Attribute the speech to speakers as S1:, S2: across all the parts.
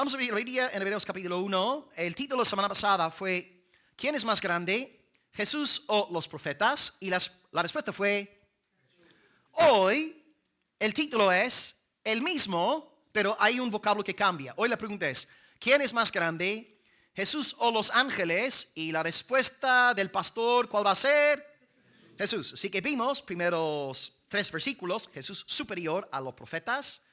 S1: Vamos a ver hoy día en Hebreos capítulo 1. El título de la semana pasada fue ¿quién es más grande? ¿Jesús o los profetas? Y la respuesta fue hoy el título es el mismo, pero hay un vocablo que cambia. Hoy la pregunta es ¿quién es más grande? ¿Jesús o los ángeles? Y la respuesta del pastor, ¿cuál va a ser? Jesús. Así que vimos primeros 3 versículos, Jesús superior a los profetas.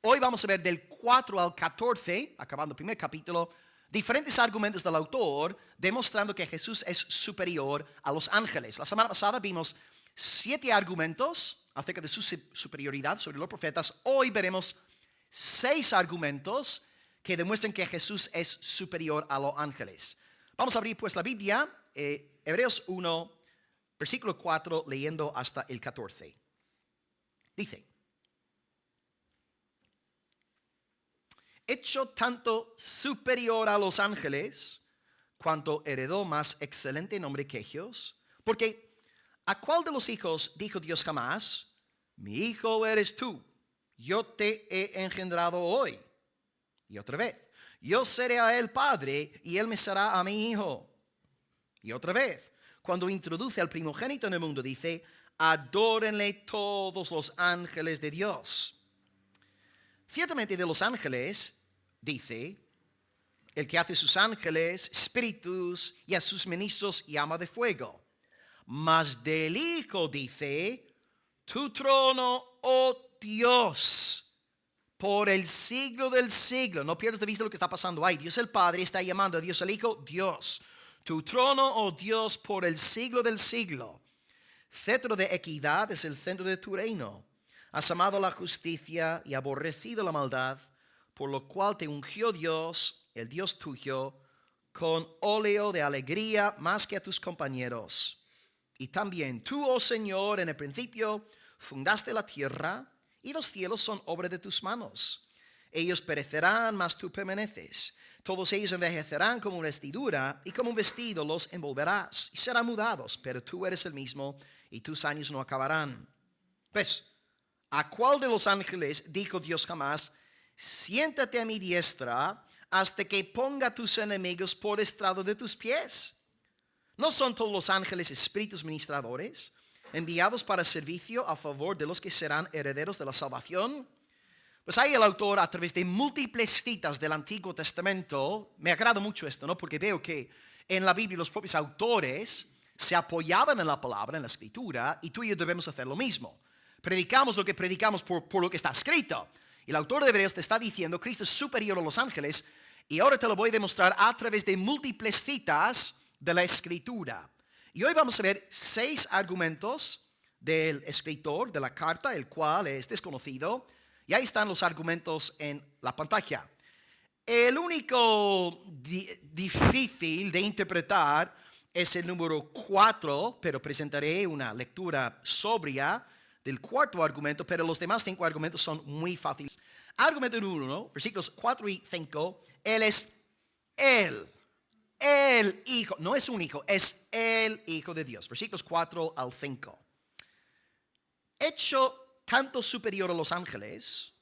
S1: Hoy vamos a ver del 4 al 14, acabando el primer capítulo, diferentes argumentos del autor demostrando que Jesús es superior a los ángeles. La semana pasada vimos 7 argumentos acerca de su superioridad sobre los profetas. Hoy veremos 6 argumentos que demuestran que Jesús es superior a los ángeles. Vamos a abrir pues la Biblia, Hebreos 1, versículo 4, leyendo hasta el 14. Dice: hecho tanto superior a los ángeles, cuanto heredó más excelente nombre que ellos, porque ¿a cuál de los hijos dijo Dios jamás: mi hijo eres tú, yo te he engendrado hoy? Y otra vez, yo seré a él padre, y él me será a mi hijo. Y otra vez, cuando introduce al primogénito en el mundo, dice: adórenle todos los ángeles de Dios. Ciertamente de los ángeles, dice, el que hace sus ángeles, espíritus, y a sus ministros llama de fuego. Mas del Hijo dice: tu trono, oh Dios, por el siglo del siglo. No pierdas de vista lo que está pasando ahí. Dios el Padre está llamando a Dios el Hijo, Dios. Tu trono, oh Dios, por el siglo del siglo. Cetro de equidad es el centro de tu reino. Has amado la justicia y aborrecido la maldad, por lo cual te ungió Dios, el Dios tuyo, con óleo de alegría más que a tus compañeros. Y también tú, oh Señor, en el principio fundaste la tierra, y los cielos son obra de tus manos. Ellos perecerán, mas tú permaneces. Todos ellos envejecerán como una vestidura, y como un vestido los envolverás, y serán mudados, pero tú eres el mismo, y tus años no acabarán. Pues, ¿a cuál de los ángeles dijo Dios jamás: siéntate a mi diestra hasta que ponga a tus enemigos por estrado de tus pies? ¿No son todos los ángeles espíritus ministradores, enviados para servicio a favor de los que serán herederos de la salvación? Pues ahí el autor, a través de múltiples citas del Antiguo Testamento, me agrada mucho esto, ¿no? Porque veo que en la Biblia los propios autores se apoyaban en la palabra, en la escritura, y tú y yo debemos hacer lo mismo. Predicamos lo que predicamos por lo que está escrito. Y el autor de Hebreos te está diciendo: Cristo es superior a los ángeles, y ahora te lo voy a demostrar a través de múltiples citas de la escritura. Y hoy vamos a ver 6 argumentos del escritor de la carta, el cual es desconocido. Y ahí están los argumentos en la pantalla. El único difícil de interpretar es el número 4, pero presentaré una lectura sobria del cuarto argumento, pero los demás 5 argumentos son muy fáciles. Argumento número 1, versículos 4 y 5, Él es el Hijo, no es un hijo, es el Hijo de Dios. Versículos 4 al 5. Hecho tanto superior a los ángeles,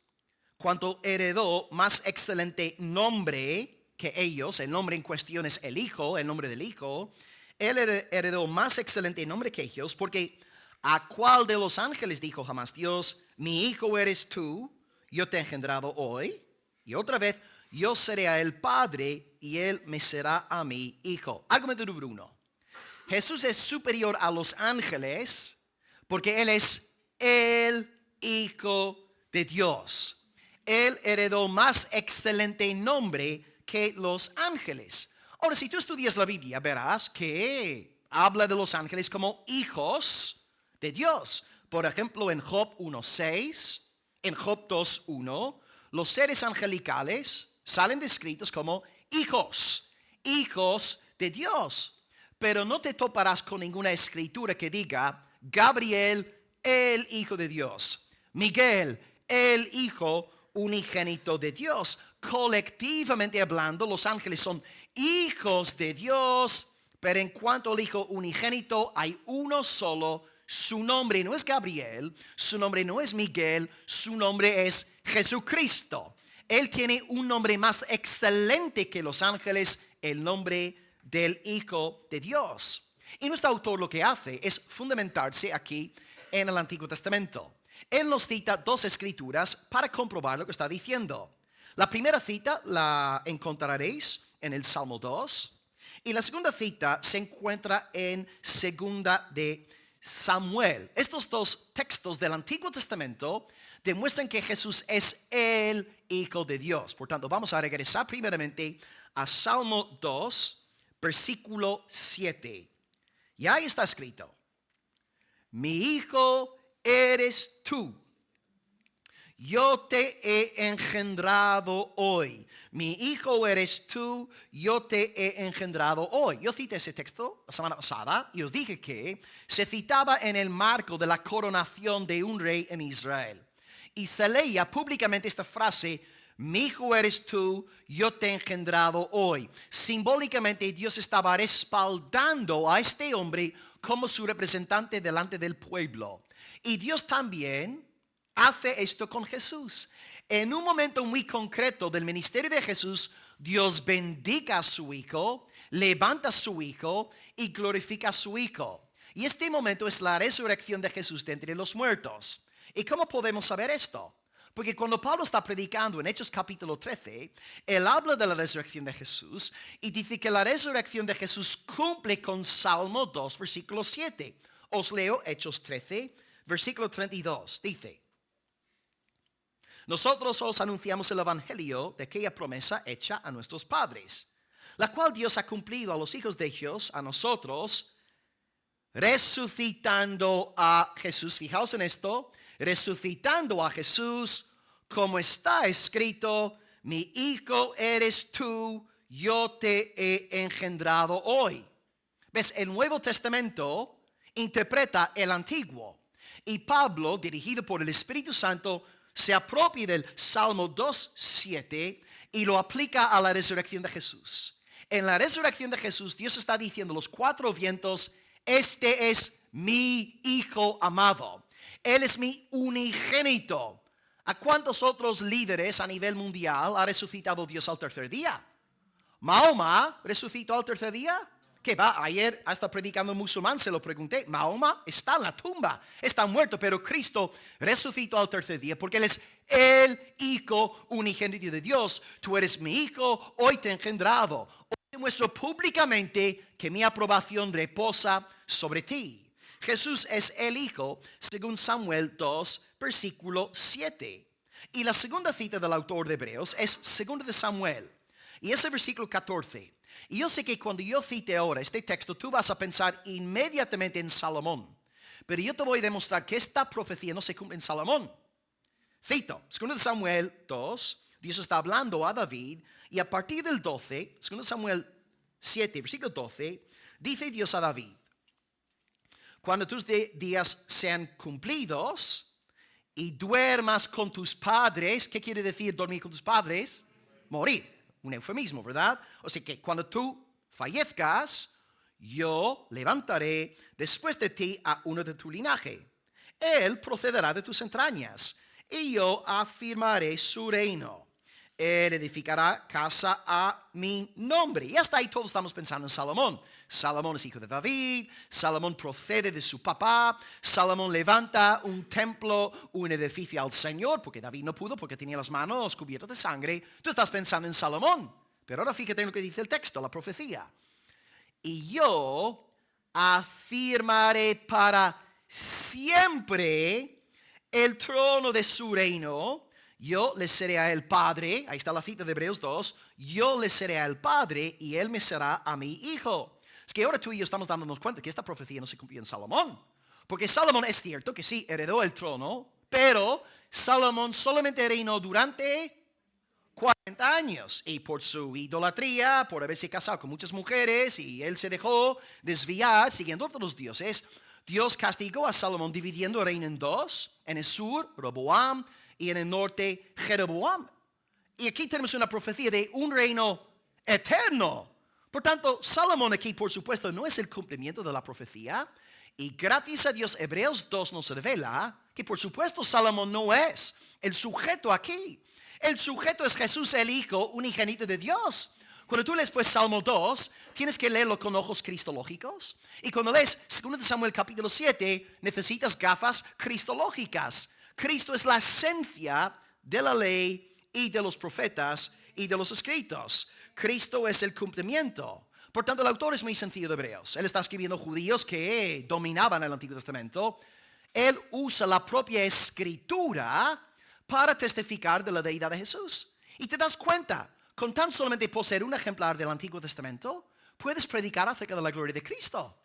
S1: cuanto heredó más excelente nombre que ellos. El nombre en cuestión es el Hijo, el nombre del Hijo. Él heredó más excelente nombre que ellos, porque ¿a cuál de los ángeles dijo jamás Dios: mi hijo eres tú, yo te he engendrado hoy? Y otra vez, yo seré a él padre, y él me será a mí hijo. Argumento número 1. Jesús es superior a los ángeles porque él es el Hijo de Dios. Él heredó más excelente nombre que los ángeles. Ahora, si tú estudias la Biblia, verás que habla de los ángeles como hijos de Dios. Por ejemplo, en Job 1:6, en Job 2:1, los seres angelicales salen descritos como hijos de Dios. Pero no te toparás con ninguna escritura que diga: Gabriel, el Hijo de Dios; Miguel, el Hijo unigénito de Dios. Colectivamente hablando, los ángeles son hijos de Dios, pero en cuanto al Hijo unigénito, hay uno solo. Su nombre no es Gabriel, su nombre no es Miguel, su nombre es Jesucristo. Él tiene un nombre más excelente que los ángeles, el nombre del Hijo de Dios. Y nuestro autor lo que hace es fundamentarse aquí en el Antiguo Testamento. Él nos cita dos escrituras para comprobar lo que está diciendo. La primera cita la encontraréis en el Salmo 2 y la segunda cita se encuentra en Segunda de Samuel. Estos dos textos del Antiguo Testamento demuestran que Jesús es el Hijo de Dios. Por tanto, vamos a regresar primeramente a Salmo 2, versículo 7. Y ahí está escrito: mi hijo eres tú, yo te he engendrado hoy. Mi hijo eres tú, yo te he engendrado hoy. Yo cité ese texto la semana pasada y os dije que se citaba en el marco de la coronación de un rey en Israel. Y se leía públicamente esta frase: mi hijo eres tú, yo te he engendrado hoy. Simbólicamente Dios estaba respaldando a este hombre como su representante delante del pueblo. Y Dios también hace esto con Jesús. En un momento muy concreto del ministerio de Jesús, Dios bendiga a su hijo, levanta a su hijo y glorifica a su hijo. Y este momento es la resurrección de Jesús de entre los muertos. ¿Y cómo podemos saber esto? Porque cuando Pablo está predicando en Hechos capítulo 13, él habla de la resurrección de Jesús y dice que la resurrección de Jesús cumple con Salmo 2, versículo 7. Os leo Hechos 13, versículo 32. Dice: nosotros os anunciamos el evangelio de aquella promesa hecha a nuestros padres, la cual Dios ha cumplido a los hijos de ellos, a nosotros, resucitando a Jesús. Fijaos en esto: resucitando a Jesús, como está escrito: mi hijo eres tú, yo te he engendrado hoy. ¿Ves? El Nuevo Testamento interpreta el Antiguo. Y Pablo, dirigido por el Espíritu Santo, se apropia del Salmo 2:7 y lo aplica a la resurrección de Jesús. En la resurrección de Jesús, Dios está diciendo a los cuatro vientos: este es mi hijo amado. Él es mi unigénito. ¿A cuántos otros líderes a nivel mundial ha resucitado Dios al tercer día? ¿Mahoma resucitó al tercer día? ¿Qué va? Ayer hasta predicando musulmán se lo pregunté. Mahoma está en la tumba, está muerto, pero Cristo resucitó al tercer día porque Él es el Hijo unigénito de Dios. Tú eres mi hijo, hoy te he engendrado. Hoy demuestro públicamente que mi aprobación reposa sobre ti. Jesús es el Hijo, según Samuel 2, versículo 7. Y la segunda cita del autor de Hebreos es 2 de Samuel. Y ese versículo 14. Y yo sé que cuando yo cite ahora este texto, tú vas a pensar inmediatamente en Salomón. Pero yo te voy a demostrar que esta profecía no se cumple en Salomón. Cito, 2 de Samuel 2, Dios está hablando a David. Y a partir del 12, 2 de Samuel 7, versículo 12, dice Dios a David: cuando tus días sean cumplidos y duermas con tus padres. ¿Qué quiere decir dormir con tus padres? Morir. Un eufemismo, ¿verdad? O sea que cuando tú fallezcas, yo levantaré después de ti a uno de tu linaje. Él procederá de tus entrañas y yo afirmaré su reino. Él edificará casa a mi nombre. Y hasta ahí todos estamos pensando en Salomón. Salomón es hijo de David. Salomón procede de su papá. Salomón levanta un templo, un edificio al Señor, porque David no pudo porque tenía las manos cubiertas de sangre. Tú estás pensando en Salomón. Pero ahora fíjate en lo que dice el texto, la profecía. Y yo afirmaré para siempre el trono de su reino. Yo le seré a él padre. Ahí está la cita de Hebreos 2. Yo le seré a él padre y él me será a mi hijo. Es que ahora tú y yo estamos dándonos cuenta que esta profecía no se cumplió en Salomón. Porque Salomón es cierto que sí heredó el trono, pero Salomón solamente reinó durante 40 años. Y por su idolatría, por haberse casado con muchas mujeres y él se dejó desviar siguiendo otros los dioses, Dios castigó a Salomón dividiendo el reino en dos. En el sur, Roboam, y en el norte, Jeroboam. Y aquí tenemos una profecía de un reino eterno. Por tanto, Salomón aquí, por supuesto, no es el cumplimiento de la profecía. Y gracias a Dios, Hebreos 2 nos revela que, por supuesto, Salomón no es el sujeto aquí. El sujeto es Jesús, el Hijo unigénito de Dios. Cuando tú lees pues Salmo 2, tienes que leerlo con ojos cristológicos. Y cuando lees 2 Samuel capítulo 7, necesitas gafas cristológicas. Cristo es la esencia de la ley y de los profetas y de los escritos. Cristo es el cumplimiento. Por tanto, el autor es muy sencillo de Hebreos. Él está escribiendo judíos que dominaban el Antiguo Testamento. Él usa la propia escritura para testificar de la deidad de Jesús. Y te das cuenta, con tan solamente poseer un ejemplar del Antiguo Testamento, puedes predicar acerca de la gloria de Cristo.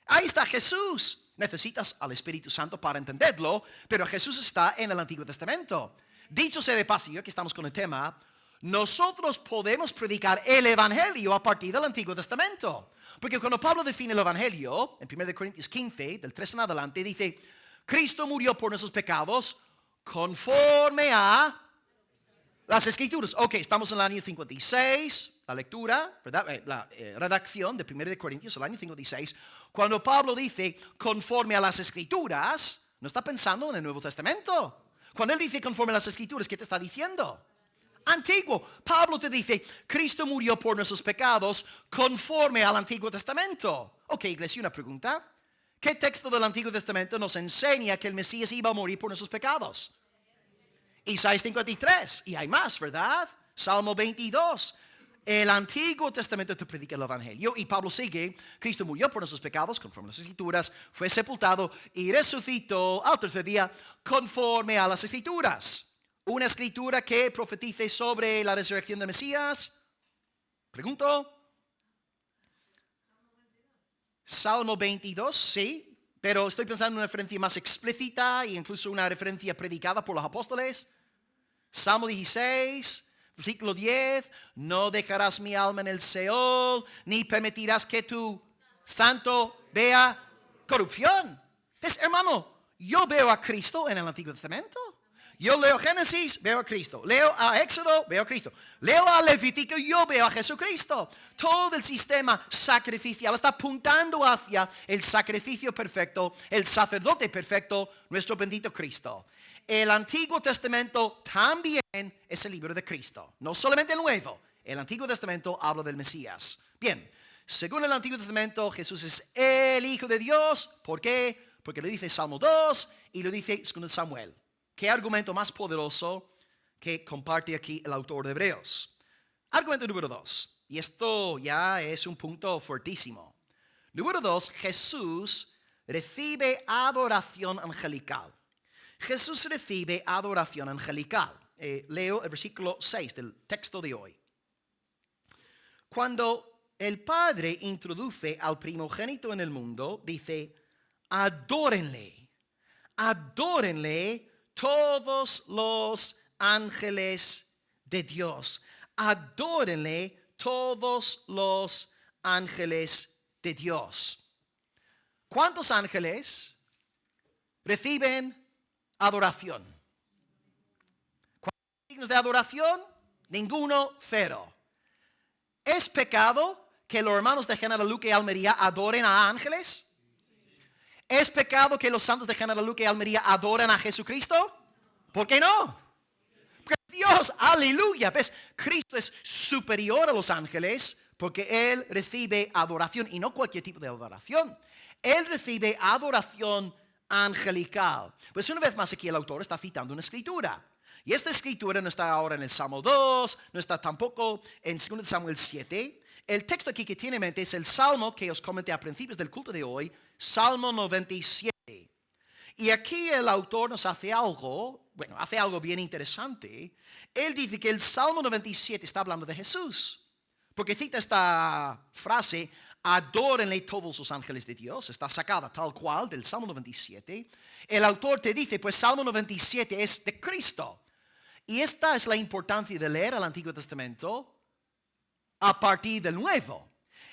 S1: Ahí está Jesús. Necesitas al Espíritu Santo para entenderlo, pero Jesús está en el Antiguo Testamento. Dicho sea de paso, aquí estamos con el tema, nosotros podemos predicar el Evangelio a partir del Antiguo Testamento. Porque cuando Pablo define el Evangelio, en 1 Corintios 15, del 3 en adelante, dice, Cristo murió por nuestros pecados conforme a las Escrituras. Ok, estamos en el año 56, la lectura, ¿verdad? La redacción de 1 Corintios, el año 56. Cuando Pablo dice conforme a las Escrituras, no está pensando en el Nuevo Testamento. Cuando él dice conforme a las Escrituras, ¿qué te está diciendo? Antiguo. Pablo te dice, Cristo murió por nuestros pecados conforme al Antiguo Testamento. Ok, iglesia, una pregunta. ¿Qué texto del Antiguo Testamento nos enseña que el Mesías iba a morir por nuestros pecados? Isaías 53. Y hay más, ¿verdad? Salmo 22. El Antiguo Testamento te predica el Evangelio. Y Pablo sigue, Cristo murió por nuestros pecados conforme a las Escrituras, fue sepultado y resucitó al tercer día conforme a las Escrituras. Una escritura que profetice sobre la resurrección del Mesías. Pregunto. Salmo 22, sí. Pero estoy pensando en una referencia más explícita e incluso una referencia predicada por los apóstoles. Salmo 16, versículo 10. No dejarás mi alma en el Seol, ni permitirás que tu santo vea corrupción. ¿Ves, hermano? Yo veo a Cristo en el Antiguo Testamento. Yo leo Génesis, veo a Cristo. Leo a Éxodo, veo a Cristo. Leo a Levítico, yo veo a Jesucristo. Todo el sistema sacrificial está apuntando hacia el sacrificio perfecto, el sacerdote perfecto, nuestro bendito Cristo. El Antiguo Testamento también es el libro de Cristo. No solamente el Nuevo. El Antiguo Testamento habla del Mesías. Bien, según el Antiguo Testamento, Jesús es el Hijo de Dios. ¿Por qué? Porque lo dice Salmo 2 y lo dice 2 Samuel. ¿Qué argumento más poderoso que comparte aquí el autor de Hebreos? Argumento número 2. Y esto ya es un punto fuertísimo. Número 2, Jesús recibe adoración angelical. Jesús recibe adoración angelical. Leo el versículo 6 del texto de hoy. Cuando el Padre introduce al primogénito en el mundo, dice, adórenle, adórenle todos los ángeles de Dios. Adórenle todos los ángeles de Dios. ¿Cuántos ángeles reciben adoración? ¿Cuántos signos de adoración? Ninguno, cero. ¿Es pecado que los hermanos de General Luque y Almería adoren a ángeles? ¿Es pecado que los santos de General Luque y Almería adoren a Jesucristo? ¿Por qué no? Porque Dios, aleluya, ¿ves? Cristo es superior a los ángeles porque Él recibe adoración y no cualquier tipo de adoración. Él recibe adoración angelical. Pues una vez más aquí el autor está citando una escritura. Y esta escritura no está ahora en el Salmo 2, no está tampoco en 2 Samuel 7. El texto aquí que tiene en mente es el Salmo que os comenté a principios del culto de hoy, Salmo 97. Y aquí el autor nos hace algo bien interesante. Él dice que el Salmo 97 está hablando de Jesús. Porque cita esta frase, adórenle todos los ángeles de Dios. Está sacada tal cual del Salmo 97. El autor te dice, pues Salmo 97 es de Cristo. Y esta es la importancia de leer el Antiguo Testamento a partir del Nuevo.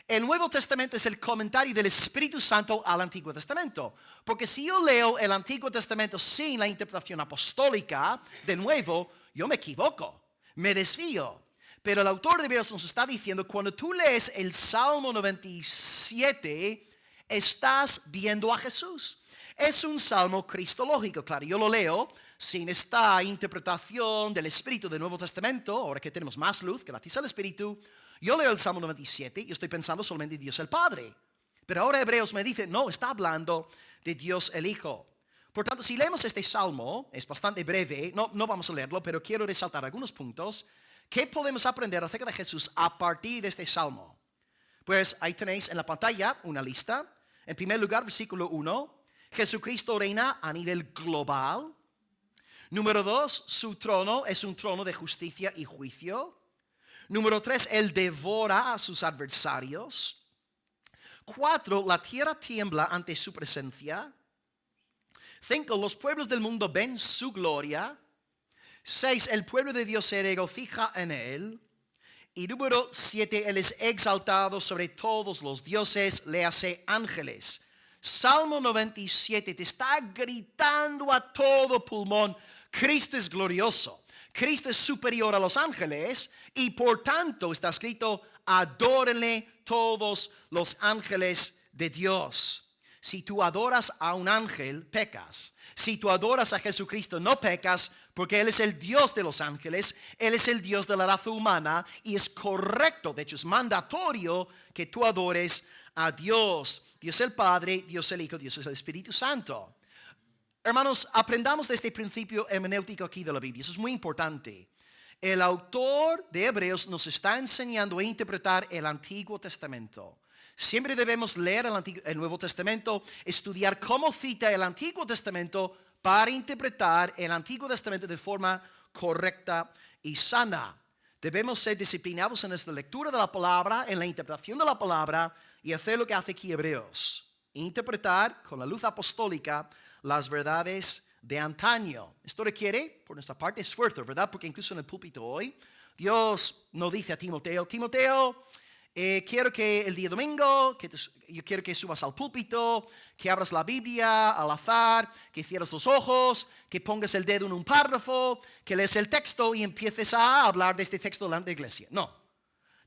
S1: El Nuevo Testamento es el comentario del Espíritu Santo al Antiguo Testamento. Porque si yo leo el Antiguo Testamento sin la interpretación apostólica del Nuevo, yo me equivoco, me desvío. Pero el autor de Hebreos nos está diciendo, cuando tú lees el Salmo 97, estás viendo a Jesús. Es un salmo cristológico, claro, yo lo leo sin esta interpretación del Espíritu del Nuevo Testamento, ahora que tenemos más luz gracias al Espíritu, yo leo el Salmo 97 y estoy pensando solamente en Dios el Padre. Pero ahora Hebreos me dice, no, está hablando de Dios el Hijo. Por tanto, si leemos este Salmo, es bastante breve, no vamos a leerlo, pero quiero resaltar algunos puntos. ¿Qué podemos aprender acerca de Jesús a partir de este Salmo? Pues ahí tenéis en la pantalla una lista. En primer lugar, versículo 1, Jesucristo reina a nivel global. Número 2, su trono es un trono de justicia y juicio. Número 3, Él devora a sus adversarios. 4, la tierra tiembla ante su presencia. 5, los pueblos del mundo ven su gloria. 6, el pueblo de Dios se regocija en Él. Y número 7, Él es exaltado sobre todos los dioses, léase ángeles. Salmo 97 te está gritando a todo pulmón, Cristo es glorioso, Cristo es superior a los ángeles y por tanto está escrito, adórenle todos los ángeles de Dios. Si tú adoras a un ángel, pecas. Si tú adoras a Jesucristo, no pecas, porque Él es el Dios de los ángeles, Él es el Dios de la raza humana y es correcto, de hecho es mandatorio que tú adores a Dios. Dios el Padre, Dios el Hijo, Dios el Espíritu Santo. Hermanos, aprendamos de este principio hermenéutico aquí de la Biblia, eso es muy importante. El autor de Hebreos nos está enseñando a interpretar el Antiguo Testamento. Siempre debemos leer el Nuevo Testamento, estudiar cómo cita el Antiguo Testamento para interpretar el Antiguo Testamento de forma correcta y sana. Debemos ser disciplinados en nuestra lectura de la palabra, en la interpretación de la palabra y hacer lo que hace aquí Hebreos. Interpretar con la luz apostólica las verdades de antaño. Esto requiere, por nuestra parte, esfuerzo, ¿verdad? Porque incluso en el púlpito hoy, Dios nos dice a Timoteo, quiero que el día domingo, yo quiero que subas al púlpito, que abras la Biblia al azar, que cierres los ojos, que pongas el dedo en un párrafo, que lees el texto y empieces a hablar de este texto delante de la iglesia. No.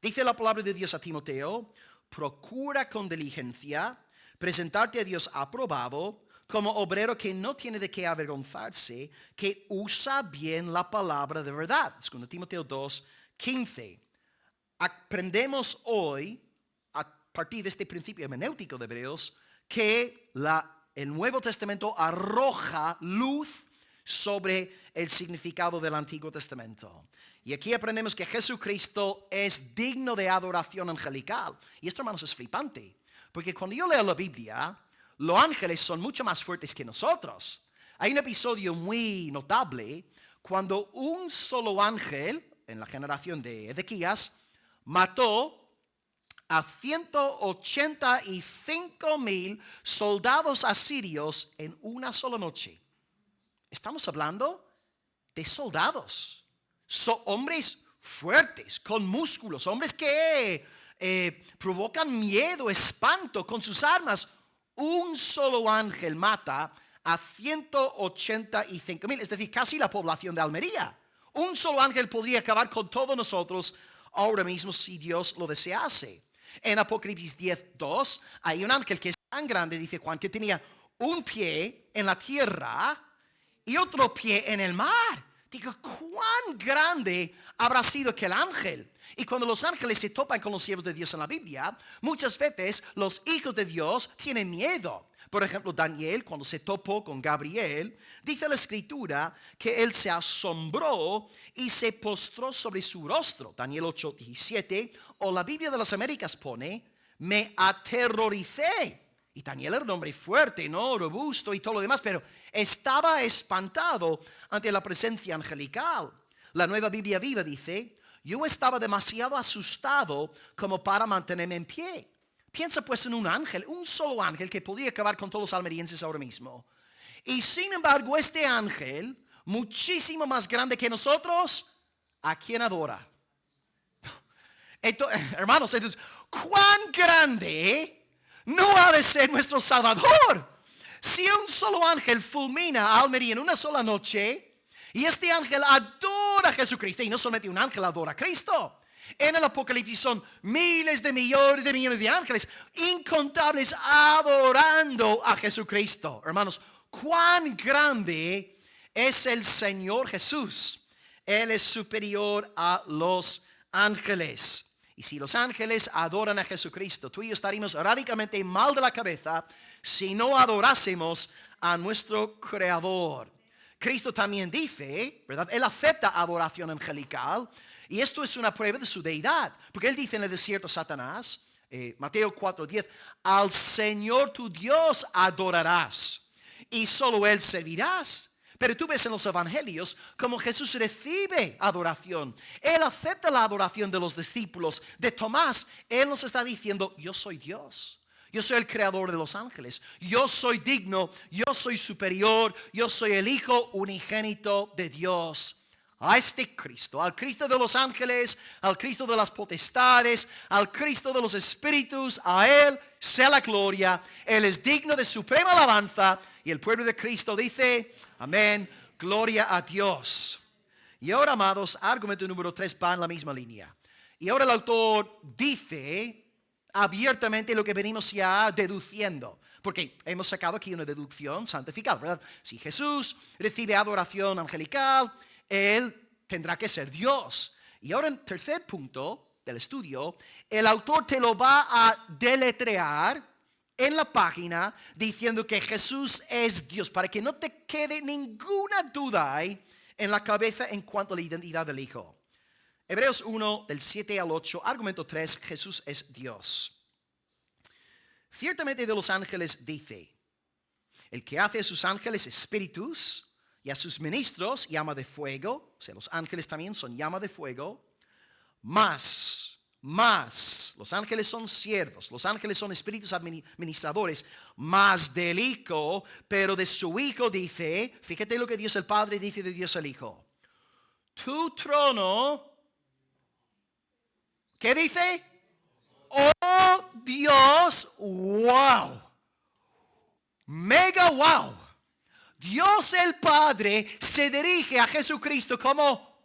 S1: Dice la palabra de Dios a Timoteo, procura con diligencia presentarte a Dios aprobado, como obrero que no tiene de qué avergonzarse, que usa bien la palabra de verdad. 2 Timoteo 2:15. Aprendemos hoy, a partir de este principio hermenéutico de Hebreos, que el Nuevo Testamento arroja luz sobre el significado del Antiguo Testamento. Y aquí aprendemos que Jesucristo es digno de adoración angelical. Y esto, hermanos, es flipante. Porque cuando yo leo la Biblia, los ángeles son mucho más fuertes que nosotros. Hay un episodio muy notable cuando un solo ángel, en la generación de Ezequías, mató a 185,000 soldados asirios en una sola noche. Estamos hablando de soldados. Son hombres fuertes, con músculos, hombres que provocan miedo, espanto con sus armas. Un solo ángel mata a 185,000, es decir, casi la población de Almería. Un solo ángel podría acabar con todos nosotros ahora mismo si Dios lo desease. En Apocalipsis 10:2 hay un ángel que es tan grande, dice Juan, que tenía un pie en la tierra y otro pie en el mar. Digo, ¿cuán grande habrá sido aquel ángel? Y cuando los ángeles se topan con los siervos de Dios en la Biblia, muchas veces los hijos de Dios tienen miedo. Por ejemplo, Daniel, cuando se topó con Gabriel, dice la Escritura que él se asombró y se postró sobre su rostro. Daniel 8:17, o la Biblia de las Américas pone, me aterroricé. Y Daniel era un hombre fuerte, ¿no? Robusto y todo lo demás, pero estaba espantado ante la presencia angelical. La Nueva Biblia Viva dice, yo estaba demasiado asustado como para mantenerme en pie. Piensa pues en un ángel, un solo ángel que podría acabar con todos los almerienses ahora mismo. Y sin embargo, este ángel, muchísimo más grande que nosotros, ¿a quién adora? Entonces, hermanos, ¿cuán grande no ha de ser nuestro Salvador? Si un solo ángel fulmina a Almería en una sola noche, y este ángel adora a Jesucristo, y no solamente un ángel adora a Cristo. En el Apocalipsis son miles de millones de ángeles, incontables, adorando a Jesucristo. Hermanos, cuán grande es el Señor Jesús. Él es superior a los ángeles. Y si los ángeles adoran a Jesucristo, tú y yo estaríamos radicalmente mal de la cabeza si no adorásemos a nuestro Creador. Cristo también dice, ¿verdad? Él acepta adoración angelical y esto es una prueba de su deidad. Porque él dice en el desierto a Satanás, Mateo 4:10, al Señor tu Dios adorarás y solo Él servirás. Pero tú ves en los evangelios como Jesús recibe adoración. Él acepta la adoración de los discípulos. De Tomás, Él nos está diciendo, yo soy Dios. Yo soy el creador de los ángeles. Yo soy digno. Yo soy superior. Yo soy el Hijo unigénito de Dios. A este Cristo, al Cristo de los ángeles, al Cristo de las potestades, al Cristo de los espíritus, a Él sea la gloria. Él es digno de suprema alabanza. Y el pueblo de Cristo dice, amén, gloria a Dios. Y ahora, amados, argumento número 3 va en la misma línea. Y ahora el autor dice abiertamente lo que venimos ya deduciendo. Porque hemos sacado aquí una deducción santificada, ¿verdad? Si Jesús recibe adoración angelical, Él tendrá que ser Dios. Y ahora en tercer punto del estudio, el autor te lo va a deletrear en la página diciendo que Jesús es Dios, para que no te quede ninguna duda ahí en la cabeza en cuanto a la identidad del Hijo. Hebreos 1, del 7 al 8, argumento 3, Jesús es Dios. Ciertamente de los ángeles dice, el que hace a sus ángeles espíritus y a sus ministros llama de fuego, o sea, los ángeles también son llama de fuego, más, los ángeles son siervos, los ángeles son espíritus administradores, más del Hijo, pero de su Hijo dice, fíjate lo que Dios el Padre dice de Dios el Hijo, tu trono, ¿qué dice? Oh Dios, wow, mega wow. Dios el Padre se dirige a Jesucristo como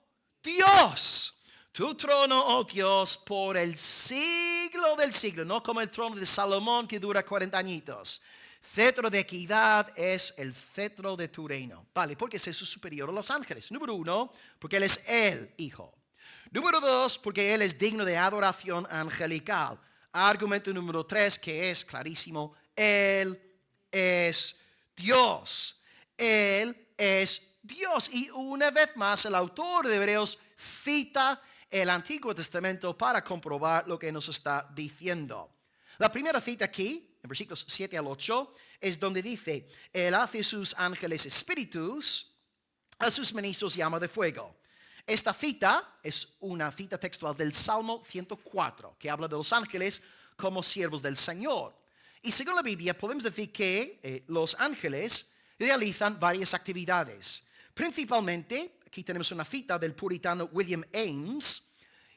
S1: Dios. Tu trono, oh Dios, por el siglo del siglo, no como el trono de Salomón que dura 40 añitos. Cetro de equidad es el cetro de tu reino. Vale, porque es Jesús superior a los ángeles. Número 1, porque Él es el Hijo. Número 2, porque Él es digno de adoración angelical. Argumento número 3, que es clarísimo. Él es Dios. Él es Dios. Y una vez más, el autor de Hebreos cita el Antiguo Testamento para comprobar lo que nos está diciendo. La primera cita aquí, en versículos 7 al 8, es donde dice, Él hace sus ángeles espíritus, a sus ministros llama de fuego. Esta cita es una cita textual del Salmo 104, que habla de los ángeles como siervos del Señor. Y según la Biblia, podemos decir que los ángeles realizan varias actividades. Principalmente, aquí tenemos una cita del puritano William Ames,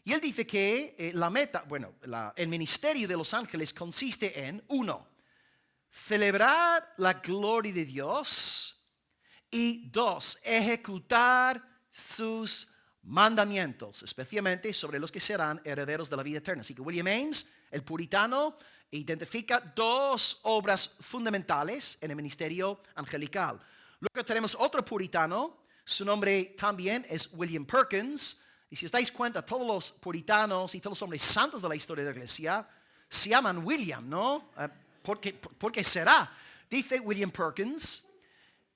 S1: y él dice que el ministerio de los ángeles consiste en, 1, celebrar la gloria de Dios, y 2, ejecutar sus mandamientos, especialmente sobre los que serán herederos de la vida eterna. Así que William Ames, el puritano, identifica 2 obras fundamentales en el ministerio angelical. Luego tenemos otro puritano, su nombre también es William Perkins, y si os dais cuenta, todos los puritanos y todos los hombres santos de la historia de la iglesia se llaman William, ¿no? ¿Por qué será? Dice William Perkins,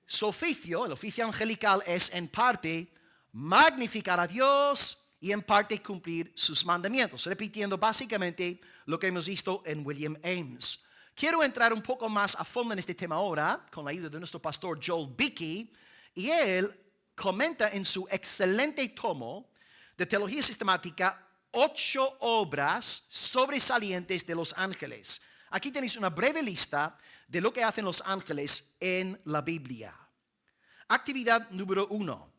S1: su oficio, el oficio angelical, es en parte magnificar a Dios y en parte cumplir sus mandamientos, repitiendo básicamente lo que hemos visto en William Ames. Quiero entrar un poco más a fondo en este tema ahora, con la ayuda de nuestro pastor Joel Beakey, y él comenta en su excelente tomo de teología sistemática 8 obras sobresalientes de los ángeles. Aquí tenéis una breve lista de lo que hacen los ángeles en la Biblia. Actividad número 1.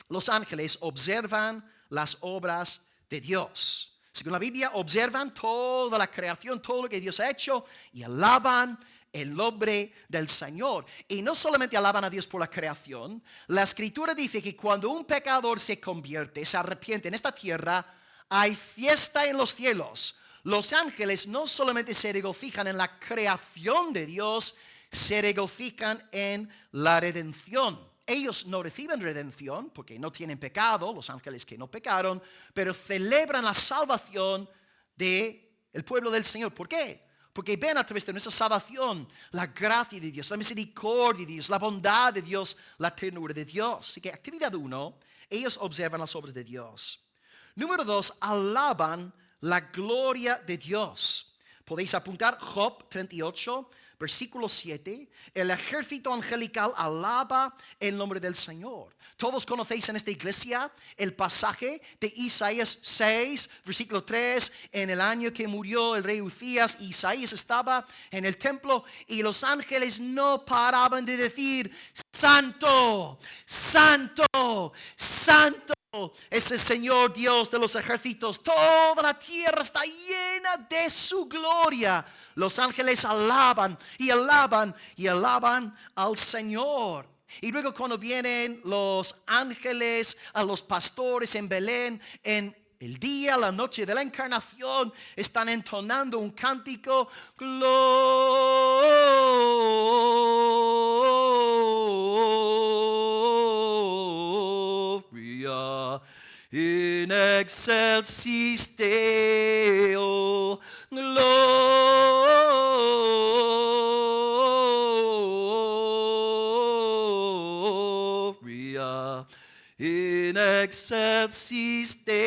S1: Los ángeles observan las obras de Dios. Según la Biblia, observan toda la creación, todo lo que Dios ha hecho y alaban el nombre del Señor. Y no solamente alaban a Dios por la creación, la Escritura dice que cuando un pecador se convierte, se arrepiente en esta tierra, hay fiesta en los cielos. Los ángeles no solamente se regocijan en la creación de Dios, se regocijan en la redención. ellos no reciben redención porque no tienen pecado, los ángeles que no pecaron, pero celebran la salvación del pueblo del Señor. ¿Por qué? Porque ven a través de nuestra salvación la gracia de Dios, la misericordia de Dios, la bondad de Dios, la ternura de Dios. Así que actividad 1, ellos observan las obras de Dios. Número 2, alaban la gloria de Dios. Podéis apuntar Job 38, versículo 7. El ejército angelical alaba el nombre del Señor. Todos conocéis en esta iglesia el pasaje de Isaías 6, versículo 3. En el año que murió el rey Uzías, Isaías estaba en el templo y los ángeles no paraban de decir: Santo, Santo, Santo es el Señor Dios de los ejércitos. Toda la tierra está llena de su gloria. Los ángeles alaban y alaban y alaban al Señor. Y luego cuando vienen los ángeles a los pastores en Belén, en el día, la noche de la encarnación, están entonando un cántico: Gloria in excelsis Deo, gloria in excelsis Deo.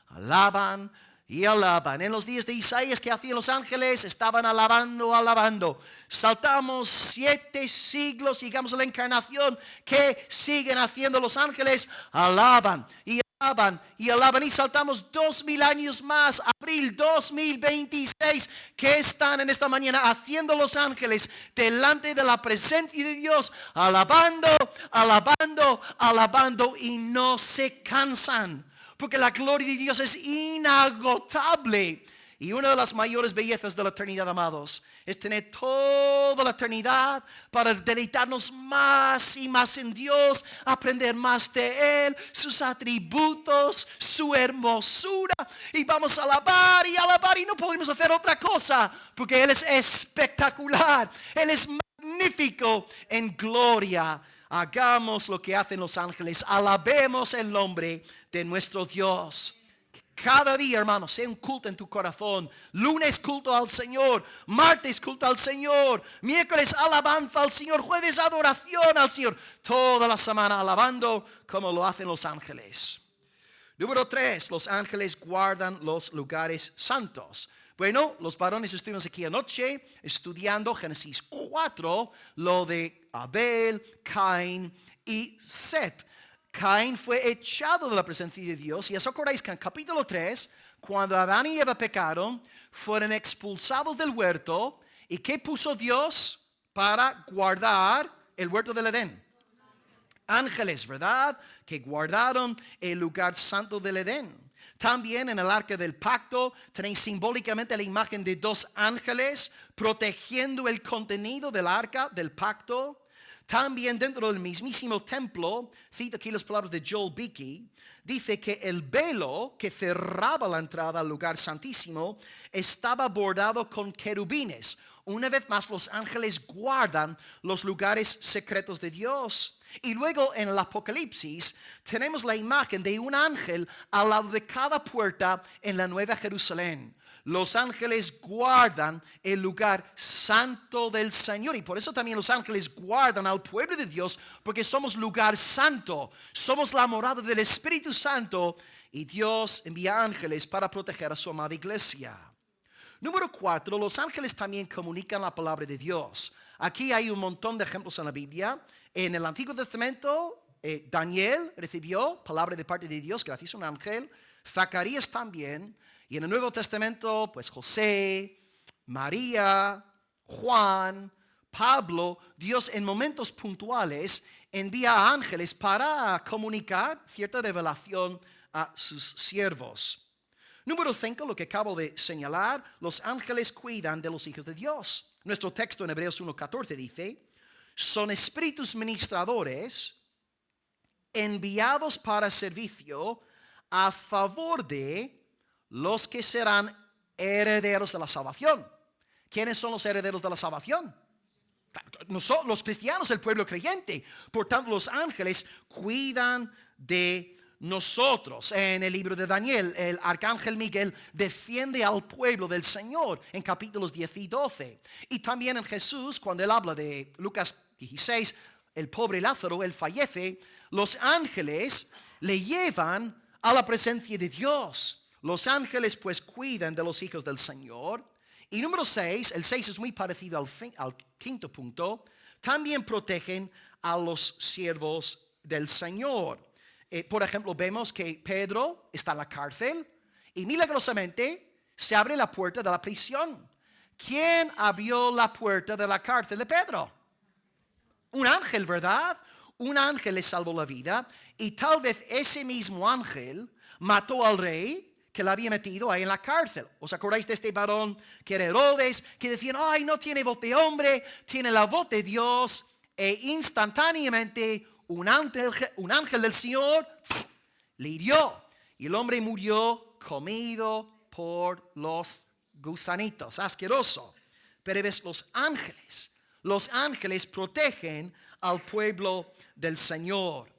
S1: Alaban y alaban. En los días de Isaías, ¿qué hacían los ángeles? Estaban alabando, alabando. Saltamos 7 siglos, llegamos a la encarnación. ¿Qué siguen haciendo los ángeles? Alaban y alaban y alaban. Y saltamos 2000 años más, abril 2026. ¿Qué están en esta mañana haciendo los ángeles delante de la presencia de Dios? Alabando, alabando, alabando, y no se cansan. Porque la gloria de Dios es inagotable. Y una de las mayores bellezas de la eternidad, amados, es tener toda la eternidad para deleitarnos más y más en Dios, aprender más de Él, sus atributos, su hermosura. Y vamos a alabar y alabar, y no podemos hacer otra cosa, porque Él es espectacular, Él es magnífico en gloria. Hagamos lo que hacen los ángeles, alabemos el nombre de nuestro Dios. Cada día, hermano, sea un culto en tu corazón. Lunes, culto al Señor. Martes, culto al Señor. Miércoles, alabanza al Señor. Jueves, adoración al Señor. Toda la semana alabando como lo hacen los ángeles. Número 3, los ángeles guardan los lugares santos. Bueno, los varones estuvimos aquí anoche estudiando Génesis 4, lo de Abel, Caín y Set. Caín fue echado de la presencia de Dios. Y os acordáis que en capítulo 3, cuando Adán y Eva pecaron, fueron expulsados del huerto. ¿Y qué puso Dios para guardar el huerto del Edén? Ángeles, ¿verdad? Que guardaron el lugar santo del Edén. También en el arca del pacto tenéis simbólicamente la imagen de 2 ángeles protegiendo el contenido del arca del pacto. También dentro del mismísimo templo, cito aquí las palabras de Joel Beakey, dice que el velo que cerraba la entrada al lugar santísimo estaba bordado con querubines. Una vez más, los ángeles guardan los lugares secretos de Dios. Y luego en el Apocalipsis tenemos la imagen de un ángel al lado de cada puerta en la Nueva Jerusalén. Los ángeles guardan el lugar santo del Señor. Y por eso también los ángeles guardan al pueblo de Dios, porque somos lugar santo. Somos la morada del Espíritu Santo. Y Dios envía ángeles para proteger a su amada iglesia. Número 4, los ángeles también comunican la palabra de Dios. Aquí hay un montón de ejemplos en la Biblia. En el Antiguo Testamento, Daniel recibió palabra de parte de Dios gracias a un ángel. Zacarías también. Y en el Nuevo Testamento, pues José, María, Juan, Pablo, Dios en momentos puntuales envía a ángeles para comunicar cierta revelación a sus siervos. Número 5, lo que acabo de señalar, los ángeles cuidan de los hijos de Dios. Nuestro texto en Hebreos 1:14 dice: son espíritus ministradores enviados para servicio a favor de los que serán herederos de la salvación. ¿Quiénes son los herederos de la salvación? Nosotros, los cristianos, el pueblo creyente. Por tanto, los ángeles cuidan de nosotros. En el libro de Daniel, el arcángel Miguel defiende al pueblo del Señor en capítulos 10 y 12. Y también en Jesús, cuando él habla de Lucas 16, el pobre Lázaro, él fallece, los ángeles le llevan a la presencia de Dios. Los ángeles pues cuidan de los hijos del Señor. Y número 6, el 6 es muy parecido al quinto punto, también protegen a los siervos del Señor. Por ejemplo, vemos que Pedro está en la cárcel y milagrosamente se abre la puerta de la prisión. ¿Quién abrió la puerta de la cárcel de Pedro? Un ángel, ¿verdad? Un ángel le salvó la vida y tal vez ese mismo ángel mató al rey que la había metido ahí en la cárcel. ¿Os acordáis de este varón que era Herodes? Que decían, ay, no tiene voz de hombre, tiene la voz de Dios. E instantáneamente un ángel del Señor le hirió. Y el hombre murió comido por los gusanitos. Asqueroso. Pero ves, los ángeles protegen al pueblo del Señor.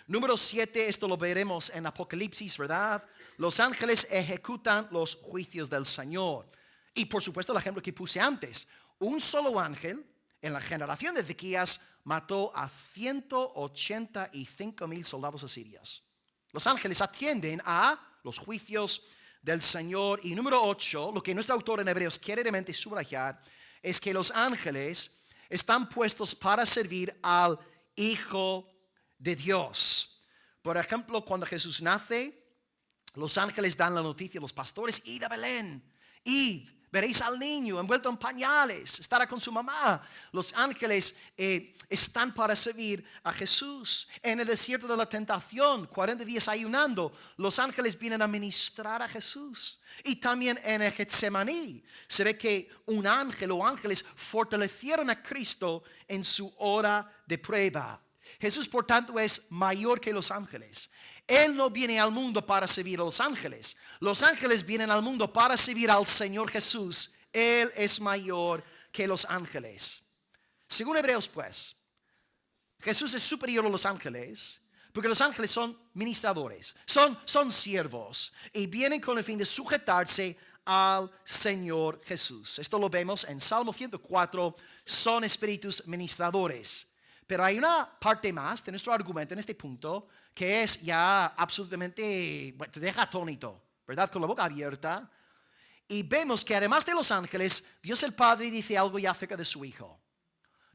S1: Número 7, esto lo veremos en Apocalipsis, ¿verdad? Los ángeles ejecutan los juicios del Señor. Y por supuesto el ejemplo que puse antes. Un solo ángel en la generación de Ezequías mató a 185,000 soldados asirios. Los ángeles atienden a los juicios del Señor. Y número 8, lo que nuestro autor en Hebreos quiere realmente subrayar es que los ángeles están puestos para servir al Hijo de Dios. Por ejemplo, cuando Jesús nace, los ángeles dan la noticia a los pastores: id a Belén, id, veréis al niño envuelto en pañales, estará con su mamá. Los ángeles están para servir a Jesús. En el desierto de la tentación, 40 días ayunando, los ángeles vienen a ministrar a Jesús. Y también en el Getsemaní se ve que un ángel o ángeles fortalecieron a Cristo en su hora de prueba. Jesús, por tanto, es mayor que los ángeles. Él no viene al mundo para servir a los ángeles. Los ángeles vienen al mundo para servir al Señor Jesús. Él es mayor que los ángeles. Según Hebreos, pues, Jesús es superior a los ángeles, porque los ángeles son ministradores, son siervos, y vienen con el fin de sujetarse al Señor Jesús. Esto lo vemos en Salmo 104, son espíritus ministradores. Pero hay una parte más de nuestro argumento en este punto que es ya absolutamente, bueno, te deja atónito, ¿verdad? Con la boca abierta. Y vemos que además de los ángeles, Dios el Padre dice algo ya acerca de su Hijo.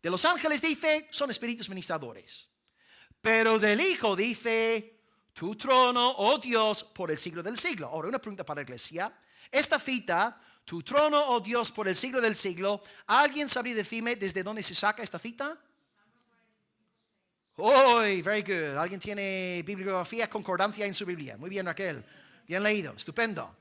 S1: De los ángeles dice, son espíritus ministradores. Pero del Hijo dice, tu trono, oh Dios, por el siglo del siglo. Ahora, una pregunta para la iglesia. Esta cita, tu trono, oh Dios, por el siglo del siglo, ¿alguien sabría decirme desde dónde se saca esta cita? Oh, very good. ¿Alguien tiene bibliografía, concordancia en su Biblia? Muy bien, Raquel. Bien leído. Estupendo.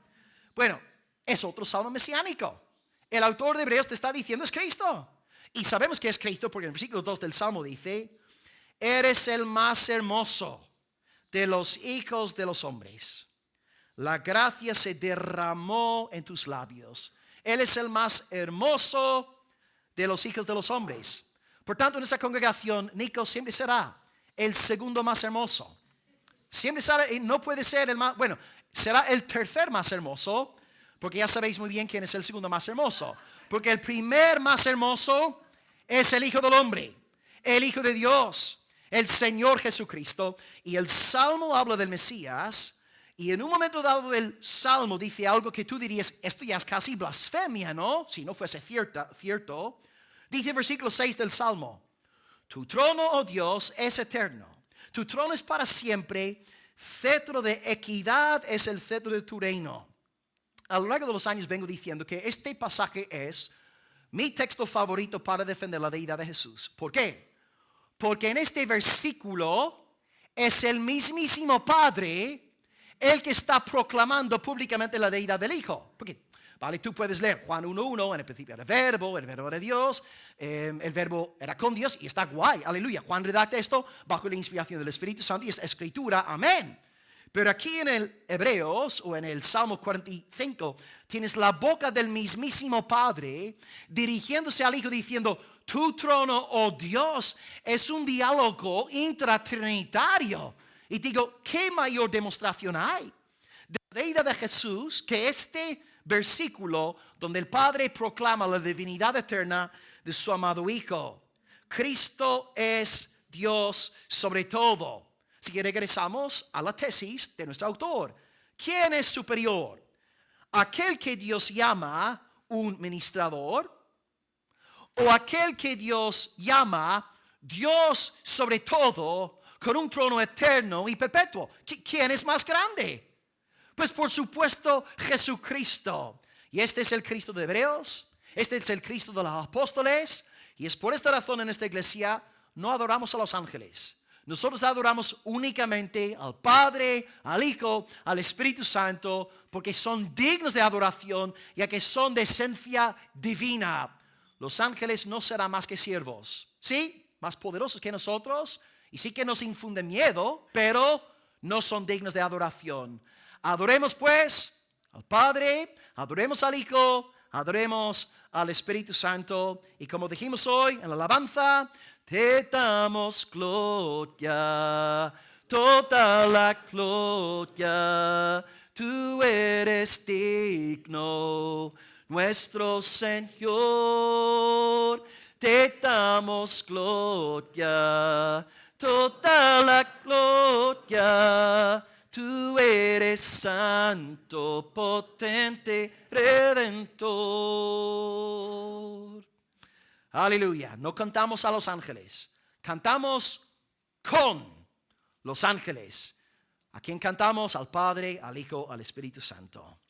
S1: Bueno, es otro salmo mesiánico. El autor de Hebreos te está diciendo es Cristo. Y sabemos que es Cristo porque en el versículo 2 del salmo dice, eres el más hermoso de los hijos de los hombres. La gracia se derramó en tus labios. Él es el más hermoso de los hijos de los hombres. Por tanto, en esta congregación, Nico siempre será el segundo más hermoso. Siempre será, y no puede ser el más, bueno, será el tercer más hermoso, porque ya sabéis muy bien quién es el segundo más hermoso. Porque el primer más hermoso es el Hijo del Hombre, el Hijo de Dios, el Señor Jesucristo. Y el Salmo habla del Mesías, y en un momento dado el Salmo dice algo que tú dirías, esto ya es casi blasfemia, ¿no? Si no fuese cierto. Dice el versículo 6 del Salmo, tu trono, oh Dios, es eterno. Tu trono es para siempre. Cetro de equidad es el cetro de tu reino. A lo largo de los años vengo diciendo que este pasaje es mi texto favorito para defender la deidad de Jesús. ¿Por qué? Porque en este versículo es el mismísimo Padre el que está proclamando públicamente la deidad del Hijo. Porque vale, tú puedes leer Juan 1:1, en el principio era el verbo era Dios, el verbo era con Dios y está guay, aleluya. Juan redacta esto bajo la inspiración del Espíritu Santo y es escritura, amén. Pero aquí en el Hebreos o en el Salmo 45 tienes la boca del mismísimo Padre dirigiéndose al Hijo diciendo, tu trono, oh Dios, es un diálogo intratrinitario. Y digo, ¿qué mayor demostración hay de la deidad de Jesús que este versículo donde el Padre proclama la divinidad eterna de su amado Hijo? Cristo es Dios sobre todo. Así que regresamos a la tesis de nuestro autor. ¿Quién es superior? ¿Aquel que Dios llama un ministrador? ¿O aquel que Dios llama Dios sobre todo con un trono eterno y perpetuo? ¿Quién es más grande? Pues por supuesto Jesucristo. Y este es el Cristo de Hebreos. Este es el Cristo de los apóstoles. Y es por esta razón en esta iglesia no adoramos a los ángeles. Nosotros adoramos únicamente al Padre, al Hijo, al Espíritu Santo, porque son dignos de adoración, ya que son de esencia divina. Los ángeles no serán más que siervos, ¿sí? Más poderosos que nosotros, y sí que nos infunden miedo, pero no son dignos de adoración. Adoremos pues al Padre, adoremos al Hijo, adoremos al Espíritu Santo, y como dijimos hoy en la alabanza, te damos gloria, toda la gloria, tú eres digno, nuestro Señor. Te damos gloria, toda la gloria, tú eres santo, potente, redentor. Aleluya. No cantamos a los ángeles, cantamos con los ángeles. ¿A quién cantamos? Al Padre, al Hijo, al Espíritu Santo.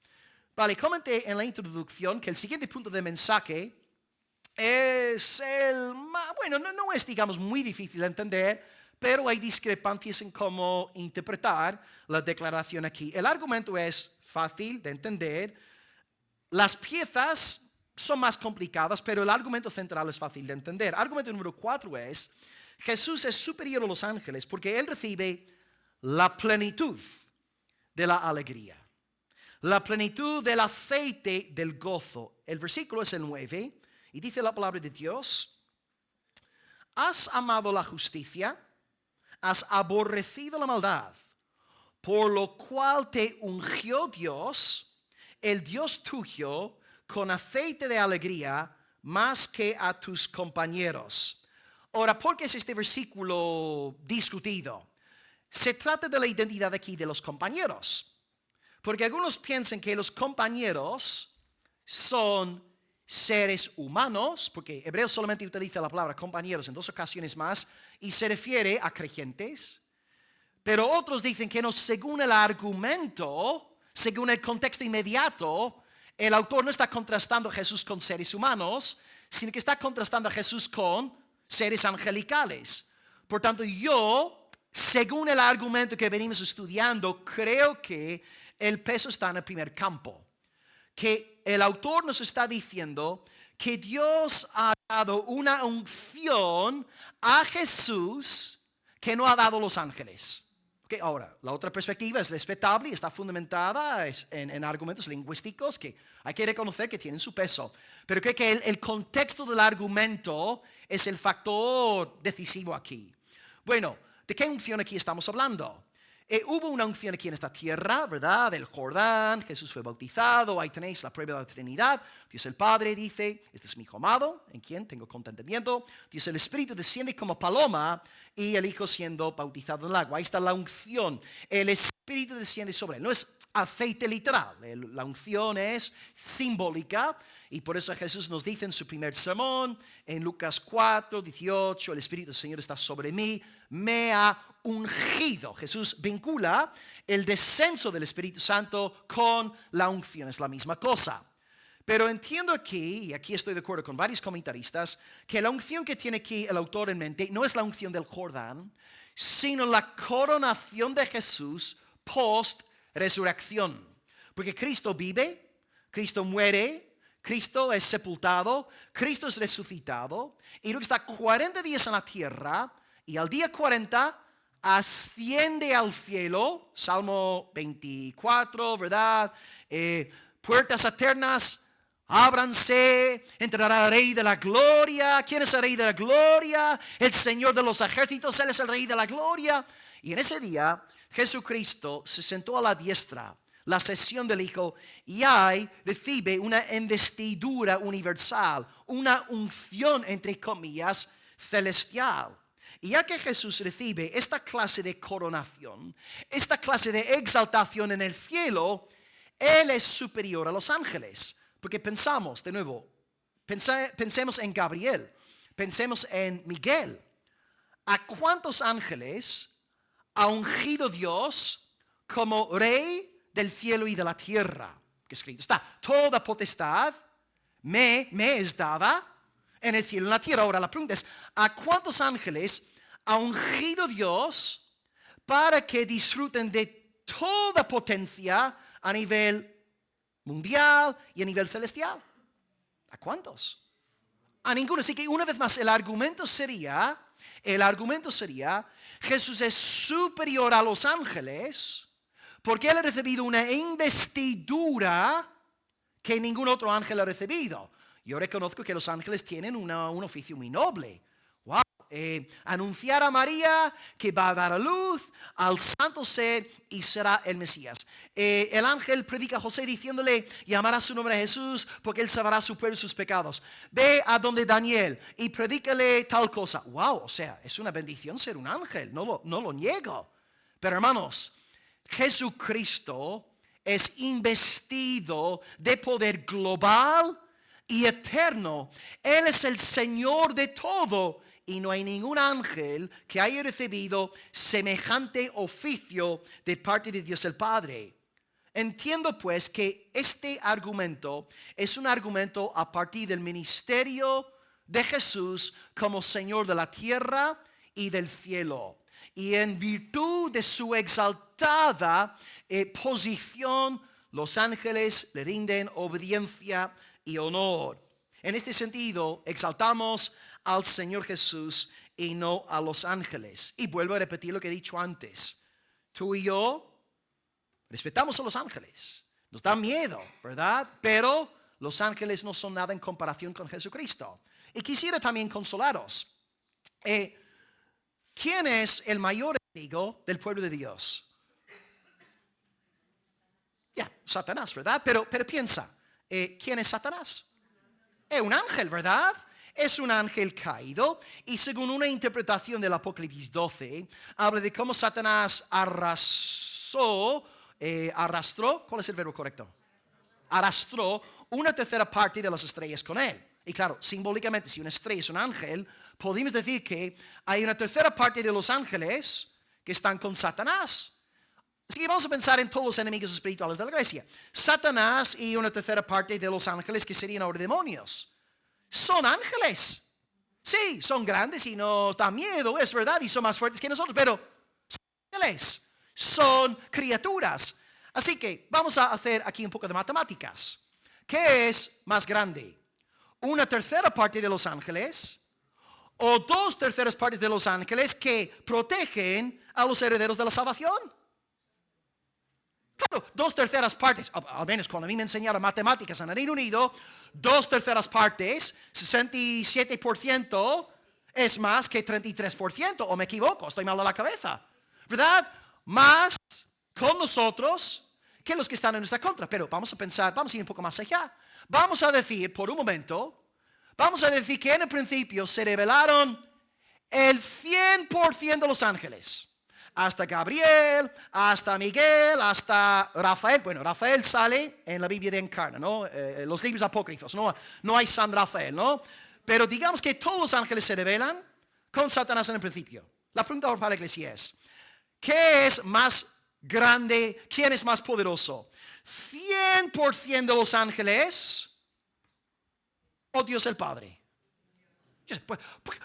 S1: Vale, comenté en la introducción que el siguiente punto de mensaje es el más, bueno, no es digamos muy difícil de entender, pero hay discrepancias en cómo interpretar la declaración aquí. El argumento es fácil de entender. Las piezas son más complicadas, pero el argumento central es fácil de entender. Argumento número 4 es, Jesús es superior a los ángeles porque Él recibe la plenitud de la alegría, la plenitud del aceite del gozo. El versículo es el 9 y dice la palabra de Dios, has amado la justicia, has aborrecido la maldad, por lo cual te ungió Dios, el Dios tuyo, con aceite de alegría más que a tus compañeros. Ahora, ¿por qué es este versículo discutido? Se trata de la identidad aquí de los compañeros. Porque algunos piensan que los compañeros son seres humanos, porque Hebreos solamente utiliza la palabra compañeros en 2 ocasiones más y se refiere a creyentes. Pero otros dicen que no, según el argumento, según el contexto inmediato, el autor no está contrastando a Jesús con seres humanos, sino que está contrastando a Jesús con seres angelicales. Por tanto, yo, según el argumento que venimos estudiando, creo que el peso está en el primer campo. Que el autor nos está diciendo que Dios ha dado una unción a Jesús que no ha dado los ángeles. Okay, ahora, la otra perspectiva es respetable y está fundamentada en argumentos lingüísticos que hay que reconocer que tienen su peso. Pero creo que el contexto del argumento es el factor decisivo aquí. Bueno, ¿de qué unción aquí estamos hablando? Hubo una unción aquí en esta tierra, ¿verdad? Del Jordán, Jesús fue bautizado, ahí tenéis la prueba de la Trinidad. Dios el Padre dice, este es mi Hijo amado, en quien tengo contentamiento. Dios el Espíritu desciende como paloma y el Hijo siendo bautizado en el agua. Ahí está la unción. El Espíritu desciende sobre él. No es aceite literal, la unción es simbólica. Y por eso Jesús nos dice en su primer sermón, en Lucas 4, 18, el Espíritu del Señor está sobre mí, me ha ungido. Jesús vincula el descenso del Espíritu Santo con la unción, es la misma cosa. Pero entiendo aquí, y aquí estoy de acuerdo con varios comentaristas, que la unción que tiene aquí el autor en mente no es la unción del Jordán, sino la coronación de Jesús post-resurrección. Porque Cristo vive, Cristo muere, Cristo es sepultado, Cristo es resucitado, y luego está 40 días en la tierra, y al día 40 asciende al cielo, Salmo 24, ¿verdad? Puertas eternas, ábranse, entrará el Rey de la Gloria. ¿Quién es el Rey de la Gloria? El Señor de los ejércitos, Él es el Rey de la Gloria. Y en ese día, Jesucristo se sentó a la diestra, la sesión del Hijo, y ahí recibe una investidura universal, una unción, entre comillas, celestial. Y ya que Jesús recibe esta clase de coronación, esta clase de exaltación en el cielo, Él es superior a los ángeles. Porque pensamos, de nuevo, pensemos en Gabriel, pensemos en Miguel. ¿A cuántos ángeles ha ungido Dios como Rey del cielo y de la tierra? Que escrito está, toda potestad me es dada en el cielo y en la tierra. Ahora la pregunta es, ¿a cuántos ángeles ha ungido Dios para que disfruten de toda potencia a nivel mundial y a nivel celestial? ¿A cuántos? A ninguno. Así que una vez más el argumento sería, Jesús es superior a los ángeles porque Él ha recibido una investidura que ningún otro ángel ha recibido. Yo reconozco que los ángeles tienen un oficio muy noble. Wow. Anunciar a María que va a dar a luz al santo ser y será el Mesías. El ángel predica a José diciéndole, llamará su nombre a Jesús porque él salvará a su pueblo y sus pecados. Ve a donde Daniel y predícale tal cosa. Wow, o sea, es una bendición ser un ángel, no lo niego. Pero hermanos, Jesucristo es investido de poder global y eterno. Él es el Señor de todo. Y no hay ningún ángel que haya recibido semejante oficio de parte de Dios el Padre. Entiendo pues que este argumento es un argumento a partir del ministerio de Jesús como Señor de la tierra y del cielo. Y en virtud de su exaltada posición, los ángeles le rinden obediencia y honor. En este sentido, exaltamos al Señor Jesús y no a los ángeles. Y vuelvo a repetir lo que he dicho antes. Tú y yo respetamos a los ángeles. Nos da miedo, ¿verdad? Pero los ángeles no son nada en comparación con Jesucristo. Y quisiera también consolaros. ¿Quién es el mayor enemigo del pueblo de Dios? Satanás, ¿verdad? Pero piensa, ¿quién es Satanás? Es un ángel, ¿verdad? Es un ángel caído y según una interpretación del Apocalipsis 12, habla de cómo Satanás arrastró, ¿cuál es el verbo correcto? Arrastró una tercera parte de las estrellas con él. Y claro, simbólicamente, si una estrella es un ángel, podemos decir que hay una tercera parte de los ángeles que están con Satanás. Así que vamos a pensar en todos los enemigos espirituales de la iglesia. Satanás y una tercera parte de los ángeles que serían ahora demonios. Son ángeles. Sí, son grandes y nos dan miedo, es verdad, y son más fuertes que nosotros, pero son ángeles, son criaturas. Así que vamos a hacer aquí un poco de matemáticas. ¿Qué es más grande? ¿Una tercera parte de los ángeles o dos terceras partes de los ángeles que protegen a los herederos de la salvación? Claro, dos terceras partes, al menos cuando a mí me enseñaron matemáticas en el Reino Unido, dos terceras partes, 67% es más que 33%, o me equivoco, estoy mal de la cabeza, ¿verdad? Más con nosotros que los que están en nuestra contra. Pero vamos a pensar, vamos a ir un poco más allá. Vamos a decir por un momento, que en el principio se revelaron el 100% de los ángeles. Hasta Gabriel, hasta Miguel, hasta Rafael. Bueno, Rafael sale en la Biblia de Encarna, ¿no? Los libros apócrifos, no hay San Rafael, ¿no? Pero digamos que todos los ángeles se revelan con Satanás en el principio. La pregunta para la iglesia es, ¿qué es más grande? ¿Quién es más poderoso? ¿100% de los ángeles o Dios el Padre?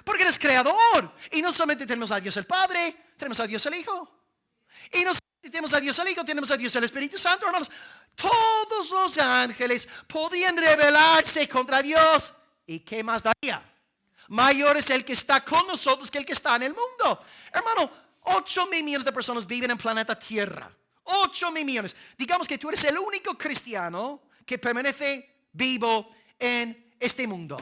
S1: Porque eres creador. Y no solamente tenemos a Dios el Padre, tenemos a Dios el Hijo. Y no solamente tenemos a Dios el Hijo, tenemos a Dios el Espíritu Santo, hermanos. Todos los ángeles podían rebelarse contra Dios. ¿Y qué más daría? Mayor es el que está con nosotros que el que está en el mundo. Hermano, 8.000 millones de personas viven en el planeta Tierra. 8.000 millones. Digamos que tú eres el único cristiano que permanece vivo en este mundo.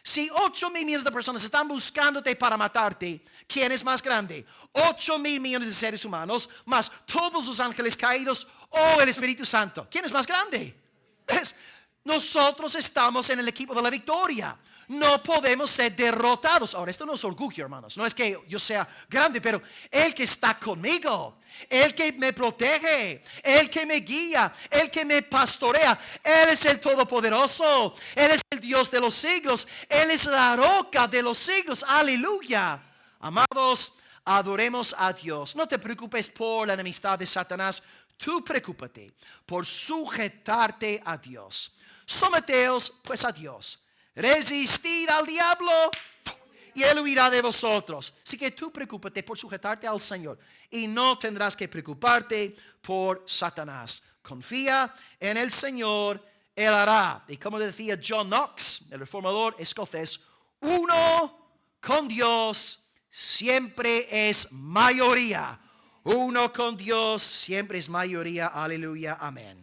S1: Si 8.000 millones de personas están buscándote para matarte, ¿quién es más grande? 8.000 millones de seres humanos, más todos los ángeles caídos o el Espíritu Santo. ¿Quién es más grande? Nosotros estamos en el equipo de la victoria. No podemos ser derrotados. Ahora, esto no es orgullo, hermanos. No es que yo sea grande, pero el que está conmigo, el que me protege, el que me guía, el que me pastorea, Él es el Todopoderoso. Él es el Dios de los siglos. Él es la roca de los siglos. Aleluya. Amados, adoremos a Dios. No te preocupes por la enemistad de Satanás. Tú preocúpate por sujetarte a Dios. Someteos pues a Dios. Resistid al diablo y él huirá de vosotros. Así que tú preocúpate por sujetarte al Señor y no tendrás que preocuparte por Satanás. Confía en el Señor, Él hará. Y como decía John Knox, el reformador escocés, uno con Dios siempre es mayoría. Uno con Dios siempre es mayoría. Aleluya, amén.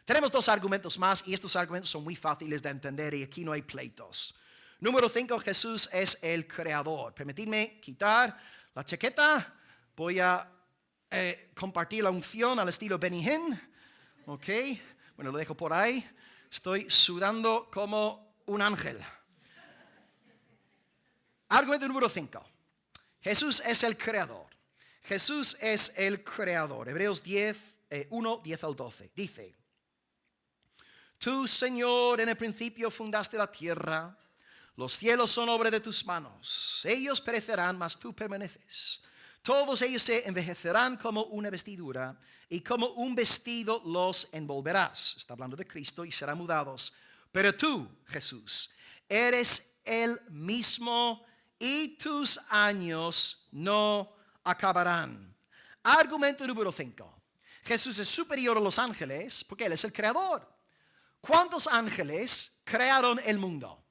S1: Tenemos 2 argumentos más y estos argumentos son muy fáciles de entender y aquí no hay pleitos. Número 5, Jesús es el creador. Permitidme quitar la chaqueta. Voy a compartir la unción al estilo Benny Hinn. Ok, bueno, lo dejo por ahí. Estoy sudando como un ángel. Argumento número 5. Jesús es el creador. Jesús es el creador. Hebreos 1, 10 al 12. Dice: Tú, Señor, en el principio fundaste la tierra. Los cielos son obra de tus manos. Ellos perecerán, mas tú permaneces. Todos ellos se envejecerán como una vestidura, y como un vestido los envolverás. Está hablando de Cristo y serán mudados. Pero tú, Jesús, eres el mismo y tus años no acabarán. Argumento número 5. Jesús es superior a los ángeles porque Él es el creador. ¿Cuántos ángeles crearon el mundo?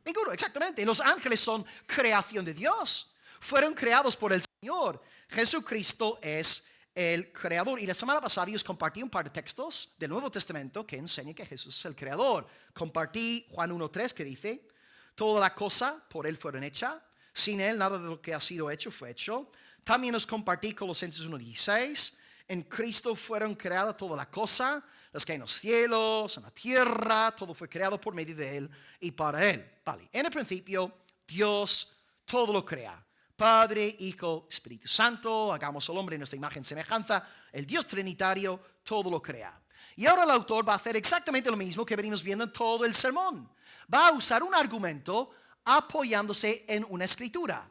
S1: Ninguno, exactamente. Los ángeles son creación de Dios. Fueron creados por el Señor. Jesucristo es el creador. Y la semana pasada yo os compartí un par de textos del Nuevo Testamento que enseñan que Jesús es el creador. Compartí Juan 1:3 que dice: toda la cosa por Él fueron hecha. Sin Él nada de lo que ha sido hecho fue hecho. También os compartí Colosenses 1:16. En Cristo fueron creadas toda la cosa, las que hay en los cielos, en la tierra, todo fue creado por medio de Él y para Él. Vale. En el principio, Dios todo lo crea. Padre, Hijo, Espíritu Santo, hagamos al hombre en nuestra imagen y semejanza. El Dios Trinitario todo lo crea. Y ahora el autor va a hacer exactamente lo mismo que venimos viendo en todo el sermón. Va a usar un argumento apoyándose en una escritura.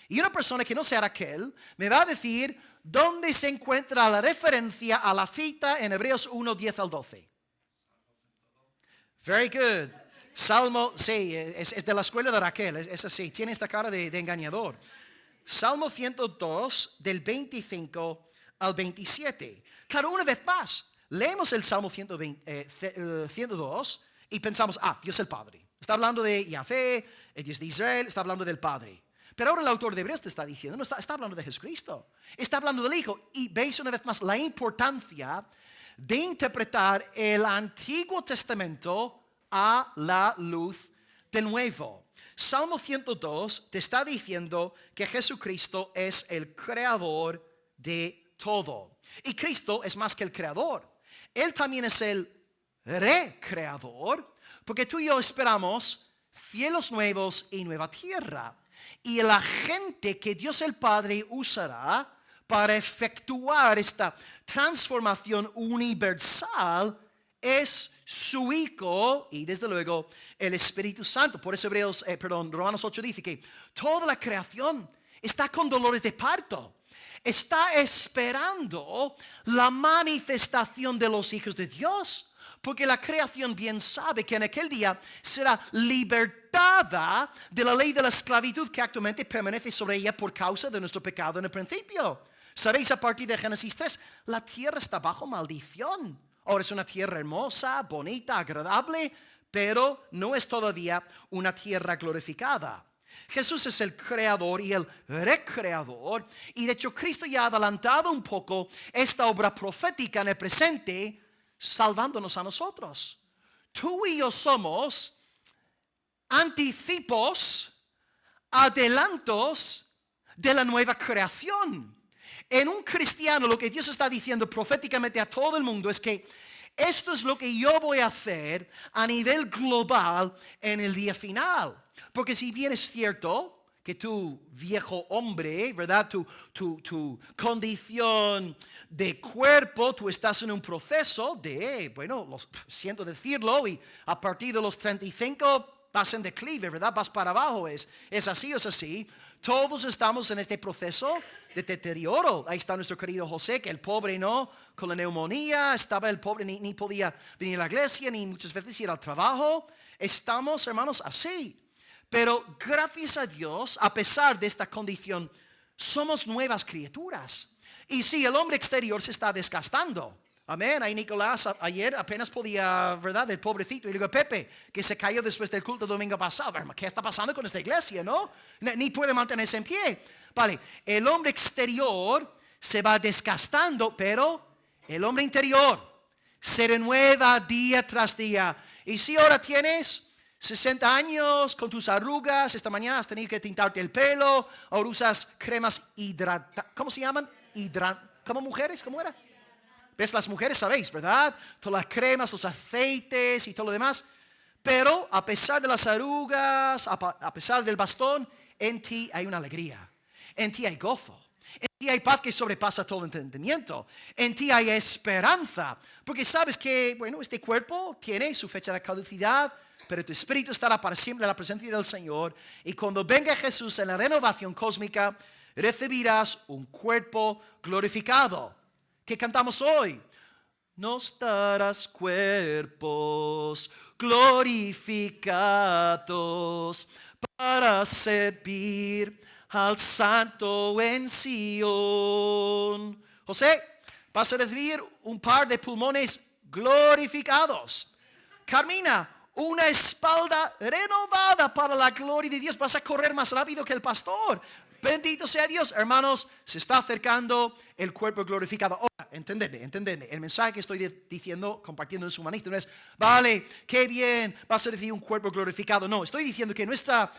S1: Y una persona que no sea Raquel me va a decir dónde se encuentra la referencia a la cita en Hebreos 1, 10 al 12. Very good. Salmo, sí, es de la escuela de Raquel, es así, tiene esta cara de engañador. Salmo 102, del 25 al 27. Claro, una vez más, leemos el Salmo 102 y pensamos, Dios el Padre. Está hablando de Yahvé, el Dios de Israel, está hablando del Padre. Pero ahora el autor de Hebreos te está diciendo, no, está hablando de Jesucristo. Está hablando del Hijo. Y veis una vez más la importancia de interpretar el Antiguo Testamento a la luz del Nuevo. Salmo 102 te está diciendo que Jesucristo es el creador de todo. Y Cristo es más que el creador. Él también es el recreador, porque tú y yo esperamos cielos nuevos y nueva tierra. Y la gente que Dios el Padre usará para efectuar esta transformación universal es su Hijo y desde luego el Espíritu Santo. Por eso Romanos 8 dice que toda la creación está con dolores de parto. Está esperando la manifestación de los hijos de Dios. Porque la creación bien sabe que en aquel día será libertada de la ley de la esclavitud que actualmente permanece sobre ella por causa de nuestro pecado en el principio. Sabéis, a partir de Génesis 3, la tierra está bajo maldición. Ahora es una tierra hermosa, bonita, agradable, pero no es todavía una tierra glorificada. Jesús es el creador y el recreador. Y de hecho Cristo ya ha adelantado un poco esta obra profética en el presente, salvándonos a nosotros. Tú y yo somos anticipos, adelantos de la nueva creación. En un cristiano lo que Dios está diciendo proféticamente a todo el mundo es que esto es lo que yo voy a hacer a nivel global en el día final. Porque si bien es cierto que tu viejo hombre, ¿verdad? Tu condición de cuerpo, tú estás en un proceso de, bueno, siento decirlo, y a partir de los 35 vas en declive, ¿verdad? Vas para abajo, es así o es así. Todos estamos en este proceso de deterioro. Ahí está nuestro querido José, que el pobre no, con la neumonía, estaba el pobre, ni podía venir a la iglesia, ni muchas veces ir al trabajo. Estamos, hermanos, así. Pero gracias a Dios, a pesar de esta condición, somos nuevas criaturas. Y sí, el hombre exterior se está desgastando. Amén. Ahí Nicolás ayer apenas podía, ¿verdad? El pobrecito. Y luego Pepe, que se cayó después del culto domingo pasado. ¿Qué está pasando con esta iglesia, no? Ni puede mantenerse en pie. Vale, el hombre exterior se va desgastando, pero el hombre interior se renueva día tras día. Y si ahora tienes 60 años con tus arrugas, esta mañana has tenido que tintarte el pelo, ahora usas cremas hidratantes. ¿Cómo se llaman? ¿Cómo mujeres? ¿Cómo era? ¿Ves? Las mujeres sabéis, ¿verdad? Todas las cremas, los aceites y todo lo demás. Pero a pesar de las arrugas, a pesar del bastón, en ti hay una alegría. En ti hay gozo. En ti hay paz que sobrepasa todo entendimiento. En ti hay esperanza. Porque sabes que, bueno, este cuerpo tiene su fecha de caducidad, pero tu espíritu estará para siempre en la presencia del Señor. Y cuando venga Jesús en la renovación cósmica, recibirás un cuerpo glorificado. ¿Qué cantamos hoy? Nos darás cuerpos glorificados para servir al santo en Sion. José, vas a recibir un par de pulmones glorificados. Carmina, una espalda renovada para la gloria de Dios. Vas a correr más rápido que el pastor. Bendito sea Dios, hermanos, se está acercando el cuerpo glorificado. Ahora, entendedme. El mensaje que estoy diciendo, compartiendo en su humanista, no es, vale, qué bien, vas a recibir un cuerpo glorificado. No, estoy diciendo que nuestra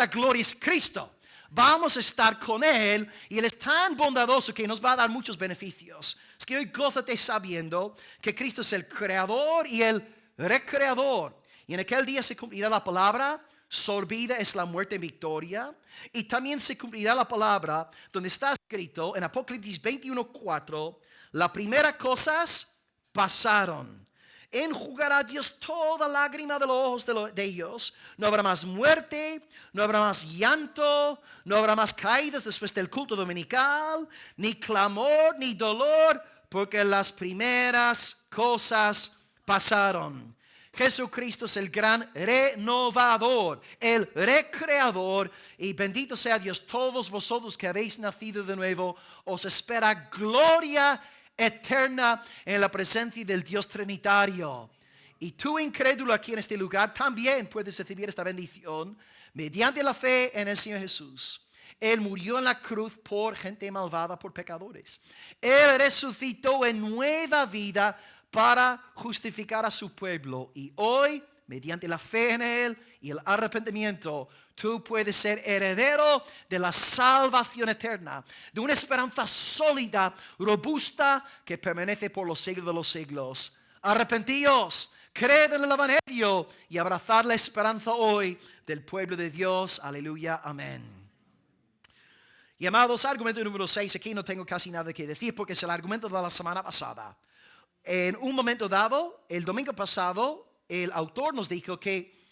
S1: gloria es Cristo. Vamos a estar con Él y Él es tan bondadoso que nos va a dar muchos beneficios. Es que hoy gózate sabiendo que Cristo es el creador y el recreador. Y en aquel día se cumplirá la palabra. Sorbida es la muerte en victoria. Y también se cumplirá la palabra donde está escrito en Apocalipsis 21:4. Las primeras cosas pasaron. Enjugará Dios toda lágrima de los ojos de ellos. No habrá más muerte, no habrá más llanto, no habrá más caídas después del culto dominical, ni clamor, ni dolor, porque las primeras cosas pasaron. Jesucristo es el gran renovador, el recreador, y bendito sea Dios. Todos vosotros que habéis nacido de nuevo, os espera gloria eterna en la presencia del Dios trinitario. Y tú, incrédulo aquí en este lugar, también puedes recibir esta bendición mediante la fe en el Señor Jesús. Él murió en la cruz por gente malvada, por pecadores. Él resucitó en nueva vida para justificar a su pueblo. Y hoy, mediante la fe en Él y el arrepentimiento, tú puedes ser heredero de la salvación eterna, de una esperanza sólida, robusta, que permanece por los siglos de los siglos. Arrepentíos, creed en el Evangelio y abrazar la esperanza hoy del pueblo de Dios. Aleluya, amén. Y amados, argumento número 6, aquí no tengo casi nada que decir porque es el argumento de la semana pasada. En un momento dado, el domingo pasado, el autor nos dijo que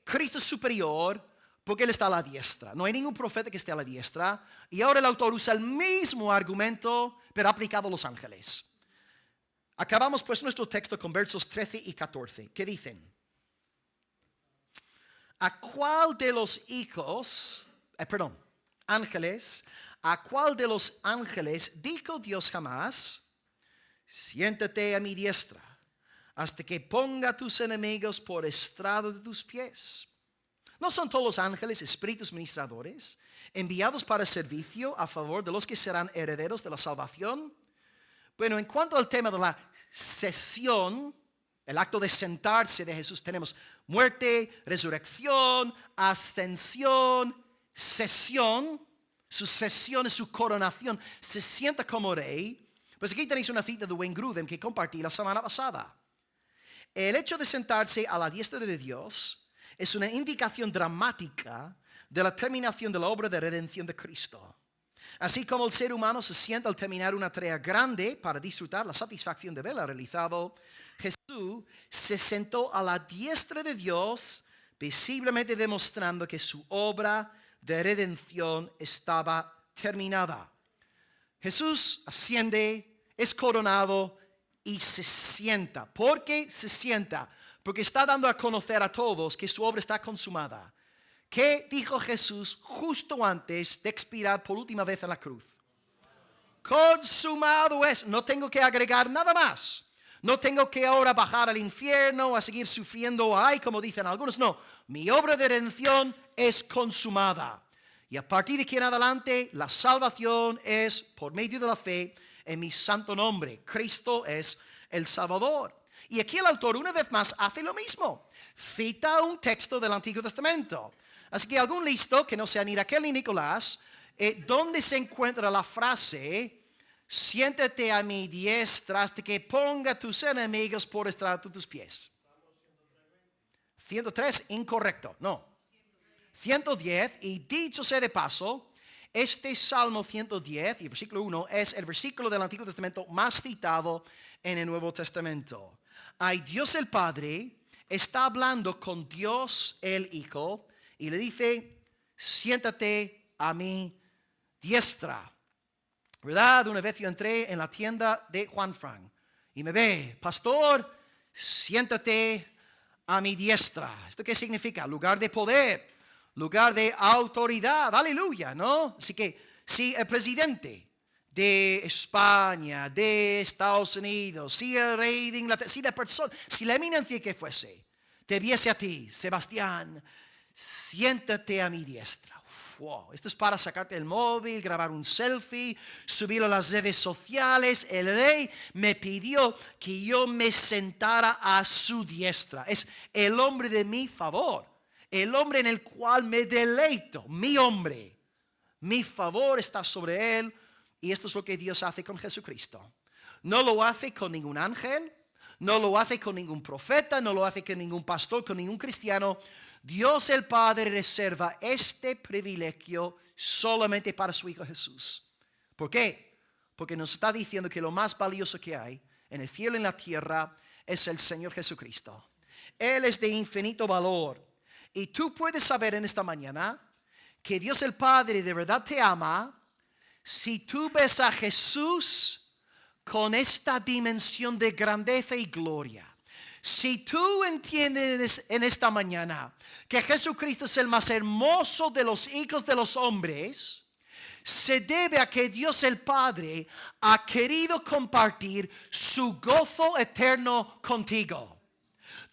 S1: Cristo es superior porque Él está a la diestra. No hay ningún profeta que esté a la diestra. Y ahora el autor usa el mismo argumento, pero aplicado a los ángeles. Acabamos pues nuestro texto con versos 13 y 14. ¿Qué dicen? ¿A cuál de los ángeles, a cuál de los ángeles dijo Dios jamás: siéntate a mi diestra hasta que ponga a tus enemigos por estrado de tus pies? ¿No son todos los ángeles espíritus ministradores, enviados para servicio a favor de los que serán herederos de la salvación? Bueno, en cuanto al tema de la sesión, el acto de sentarse de Jesús, tenemos muerte, resurrección, ascensión, sesión. Su sesión es su coronación. Se sienta como rey. Pues aquí tenéis una cita de Wayne Grudem que compartí la semana pasada. El hecho de sentarse a la diestra de Dios es una indicación dramática de la terminación de la obra de redención de Cristo. Así como el ser humano se sienta al terminar una tarea grande para disfrutar la satisfacción de verla realizado, Jesús se sentó a la diestra de Dios, visiblemente demostrando que su obra de redención estaba terminada. Jesús asciende, es coronado y se sienta. ¿Por qué se sienta? Porque está dando a conocer a todos que su obra está consumada. ¿Qué dijo Jesús justo antes de expirar por última vez en la cruz? Consumado es. No tengo que agregar nada más. No tengo que ahora bajar al infierno a seguir sufriendo, ay, como dicen algunos. No, mi obra de redención es consumada. Y a partir de aquí en adelante, la salvación es por medio de la fe en mi santo nombre. Cristo es el Salvador. Y aquí el autor una vez más hace lo mismo. Cita un texto del Antiguo Testamento. Así que algún listo, que no sea ni Raquel ni Nicolás, ¿dónde se encuentra la frase, siéntate a mi diestra hasta que ponga tus enemigos por estrado de tus pies? 103, incorrecto, no. 110, y dicho sea de paso, este Salmo 110 y versículo 1 es el versículo del Antiguo Testamento más citado en el Nuevo Testamento. Ay, Dios el Padre está hablando con Dios el Hijo y le dice, siéntate a mi diestra. ¿Verdad? Una vez yo entré en la tienda de Juan Frank y me ve, pastor, siéntate a mi diestra. ¿Esto qué significa? Lugar de poder, lugar de autoridad. Aleluya, ¿no? Así que si el presidente de España, de Estados Unidos, si el rey de Inglaterra, si la persona, si la eminencia que fuese, te viese a ti, Sebastián, siéntate a mi diestra. Wow, esto es para sacarte el móvil, grabar un selfie, subirlo a las redes sociales. El rey me pidió que yo me sentara a su diestra. Es el hombre de mi favor, el hombre en el cual me deleito, mi hombre. Mi favor está sobre él y esto es lo que Dios hace con Jesucristo. No lo hace con ningún ángel, no lo hace con ningún profeta, no lo hace con ningún pastor, con ningún cristiano. Dios el Padre reserva este privilegio solamente para su Hijo Jesús. ¿Por qué? Porque nos está diciendo que lo más valioso que hay en el cielo y en la tierra es el Señor Jesucristo. Él es de infinito valor. Y tú puedes saber en esta mañana que Dios el Padre de verdad te ama si tú ves a Jesús con esta dimensión de grandeza y gloria. Si tú entiendes en esta mañana que Jesucristo es el más hermoso de los hijos de los hombres, se debe a que Dios el Padre ha querido compartir su gozo eterno contigo.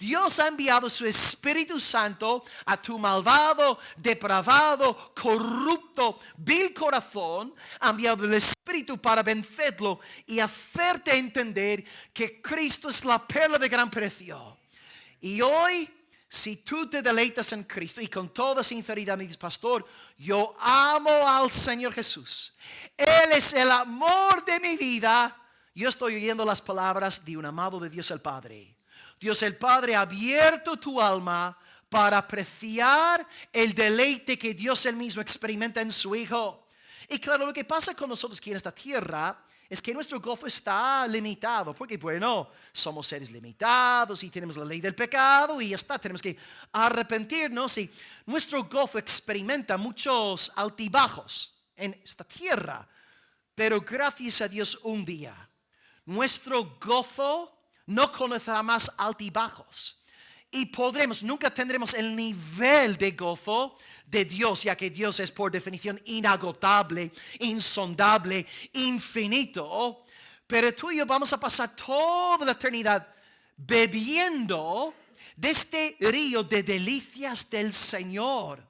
S1: Dios ha enviado su Espíritu Santo a tu malvado, depravado, corrupto, vil corazón. Ha enviado el Espíritu para vencerlo y hacerte entender que Cristo es la perla de gran precio. Y hoy, si tú te deleitas en Cristo y con toda sinceridad me dices, pastor, yo amo al Señor Jesús. Él es el amor de mi vida. Yo estoy oyendo las palabras de un amado de Dios el Padre. Dios el Padre ha abierto tu alma para apreciar el deleite que Dios él mismo experimenta en su Hijo. Y claro, lo que pasa con nosotros aquí en esta tierra es que nuestro gozo está limitado. Porque bueno, somos seres limitados y tenemos la ley del pecado y ya está. Tenemos que arrepentirnos y nuestro gozo experimenta muchos altibajos en esta tierra. Pero gracias a Dios un día, nuestro gozo no conocerá más altibajos. Y nunca tendremos el nivel de gozo de Dios, ya que Dios es por definición inagotable, insondable, infinito. Pero tú y yo vamos a pasar toda la eternidad bebiendo de este río de delicias del Señor.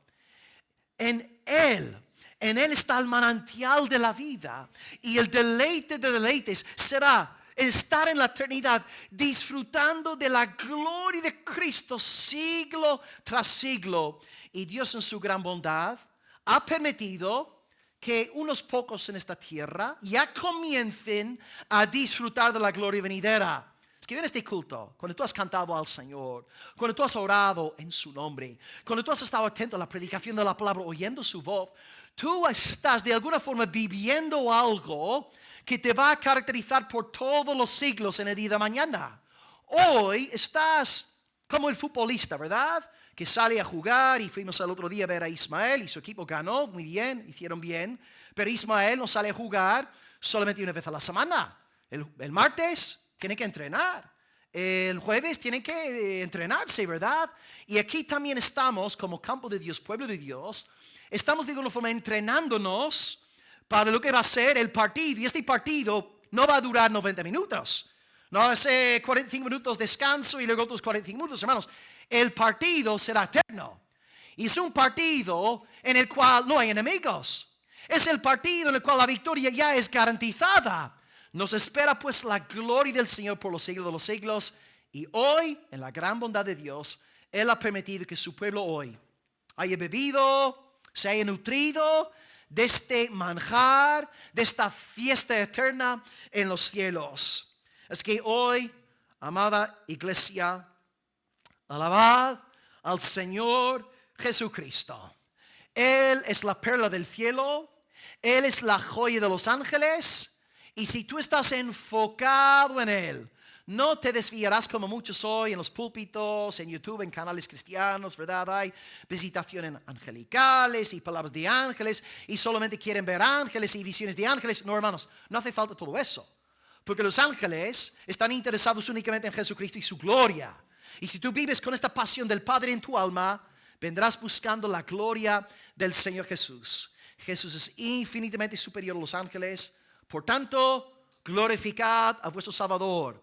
S1: En Él está el manantial de la vida, y el deleite de deleites será estar en la eternidad disfrutando de la gloria de Cristo siglo tras siglo. Y Dios en su gran bondad ha permitido que unos pocos en esta tierra ya comiencen a disfrutar de la gloria venidera. Es que viene este culto, cuando tú has cantado al Señor, cuando tú has orado en su nombre, cuando tú has estado atento a la predicación de la palabra, oyendo su voz, tú estás de alguna forma viviendo algo que te va a caracterizar por todos los siglos en el día de mañana. Hoy estás como el futbolista, ¿verdad? Que sale a jugar, y fuimos el otro día a ver a Ismael y su equipo ganó muy bien, hicieron bien, pero Ismael no sale a jugar solamente una vez a la semana. El martes tiene que entrenar, el jueves tiene que entrenarse, ¿verdad? Y aquí también estamos como campo de Dios, pueblo de Dios, estamos de alguna forma entrenándonos para lo que va a ser el partido, y este partido no va a durar 90 minutos, no va a ser 45 minutos descanso y luego otros 45 minutos, hermanos. El partido será eterno. Y es un partido en el cual no hay enemigos. Es el partido en el cual la victoria ya es garantizada. Nos espera pues la gloria del Señor por los siglos de los siglos. Y hoy, en la gran bondad de Dios, Él ha permitido que su pueblo hoy haya bebido, se haya nutrido de este manjar, de esta fiesta eterna en los cielos. Es que hoy, amada iglesia, alabad al Señor Jesucristo. Él es la perla del cielo. Él es la joya de los ángeles. Y si tú estás enfocado en Él, no te desviarás como muchos hoy en los púlpitos, en YouTube, en canales cristianos, ¿verdad? Hay visitaciones angelicales y palabras de ángeles, y solamente quieren ver ángeles y visiones de ángeles. No, hermanos, no hace falta todo eso. Porque los ángeles están interesados únicamente en Jesucristo y su gloria. Y si tú vives con esta pasión del Padre en tu alma, vendrás buscando la gloria del Señor Jesús. Jesús es infinitamente superior a los ángeles. Por tanto, glorificad a vuestro Salvador.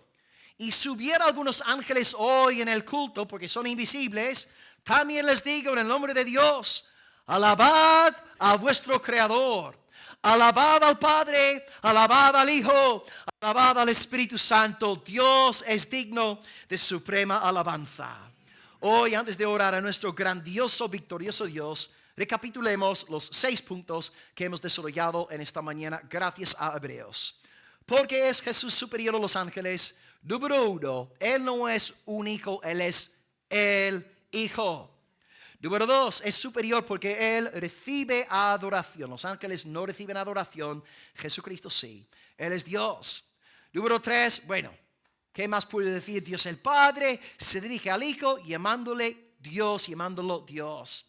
S1: Y si hubiera algunos ángeles hoy en el culto, porque son invisibles, también les digo en el nombre de Dios, alabad a vuestro Creador. Alabad al Padre, alabad al Hijo, alabad al Espíritu Santo. Dios es digno de suprema alabanza. Hoy, antes de orar a nuestro grandioso, victorioso Dios, recapitulemos los 6 puntos que hemos desarrollado en esta mañana gracias a Hebreos. Porque es Jesús superior a los ángeles. Número 1, Él no es un hijo, Él es el Hijo. Número 2, es superior porque Él recibe adoración. Los ángeles no reciben adoración, Jesucristo sí. Él es Dios. Número 3, bueno, ¿qué más puede decir? Dios el Padre se dirige al Hijo llamándole Dios, llamándolo Dios.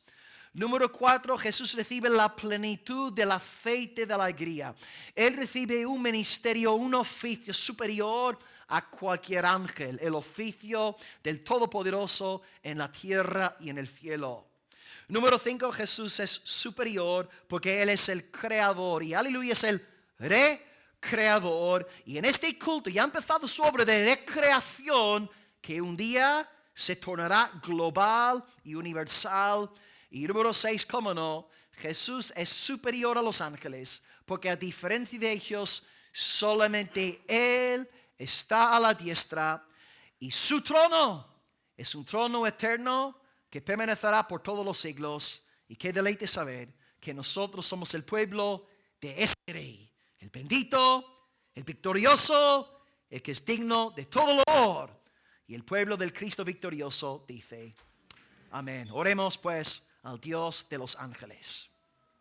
S1: Número 4, Jesús recibe la plenitud del aceite de la alegría. Él recibe un ministerio, un oficio superior a cualquier ángel, el oficio del Todopoderoso en la tierra y en el cielo. Número 5, Jesús es superior porque Él es el creador y aleluya, es el recreador. Y en este culto ya ha empezado su obra de recreación que un día se tornará global y universal. Y número 6, cómo no, Jesús es superior a los ángeles porque a diferencia de ellos solamente Él está a la diestra y su trono es un trono eterno que permanecerá por todos los siglos. Y qué deleite saber que nosotros somos el pueblo de ese Rey, el bendito, el victorioso, el que es digno de todo honor. Y el pueblo del Cristo victorioso dice, amén. Oremos pues al Dios de los ángeles.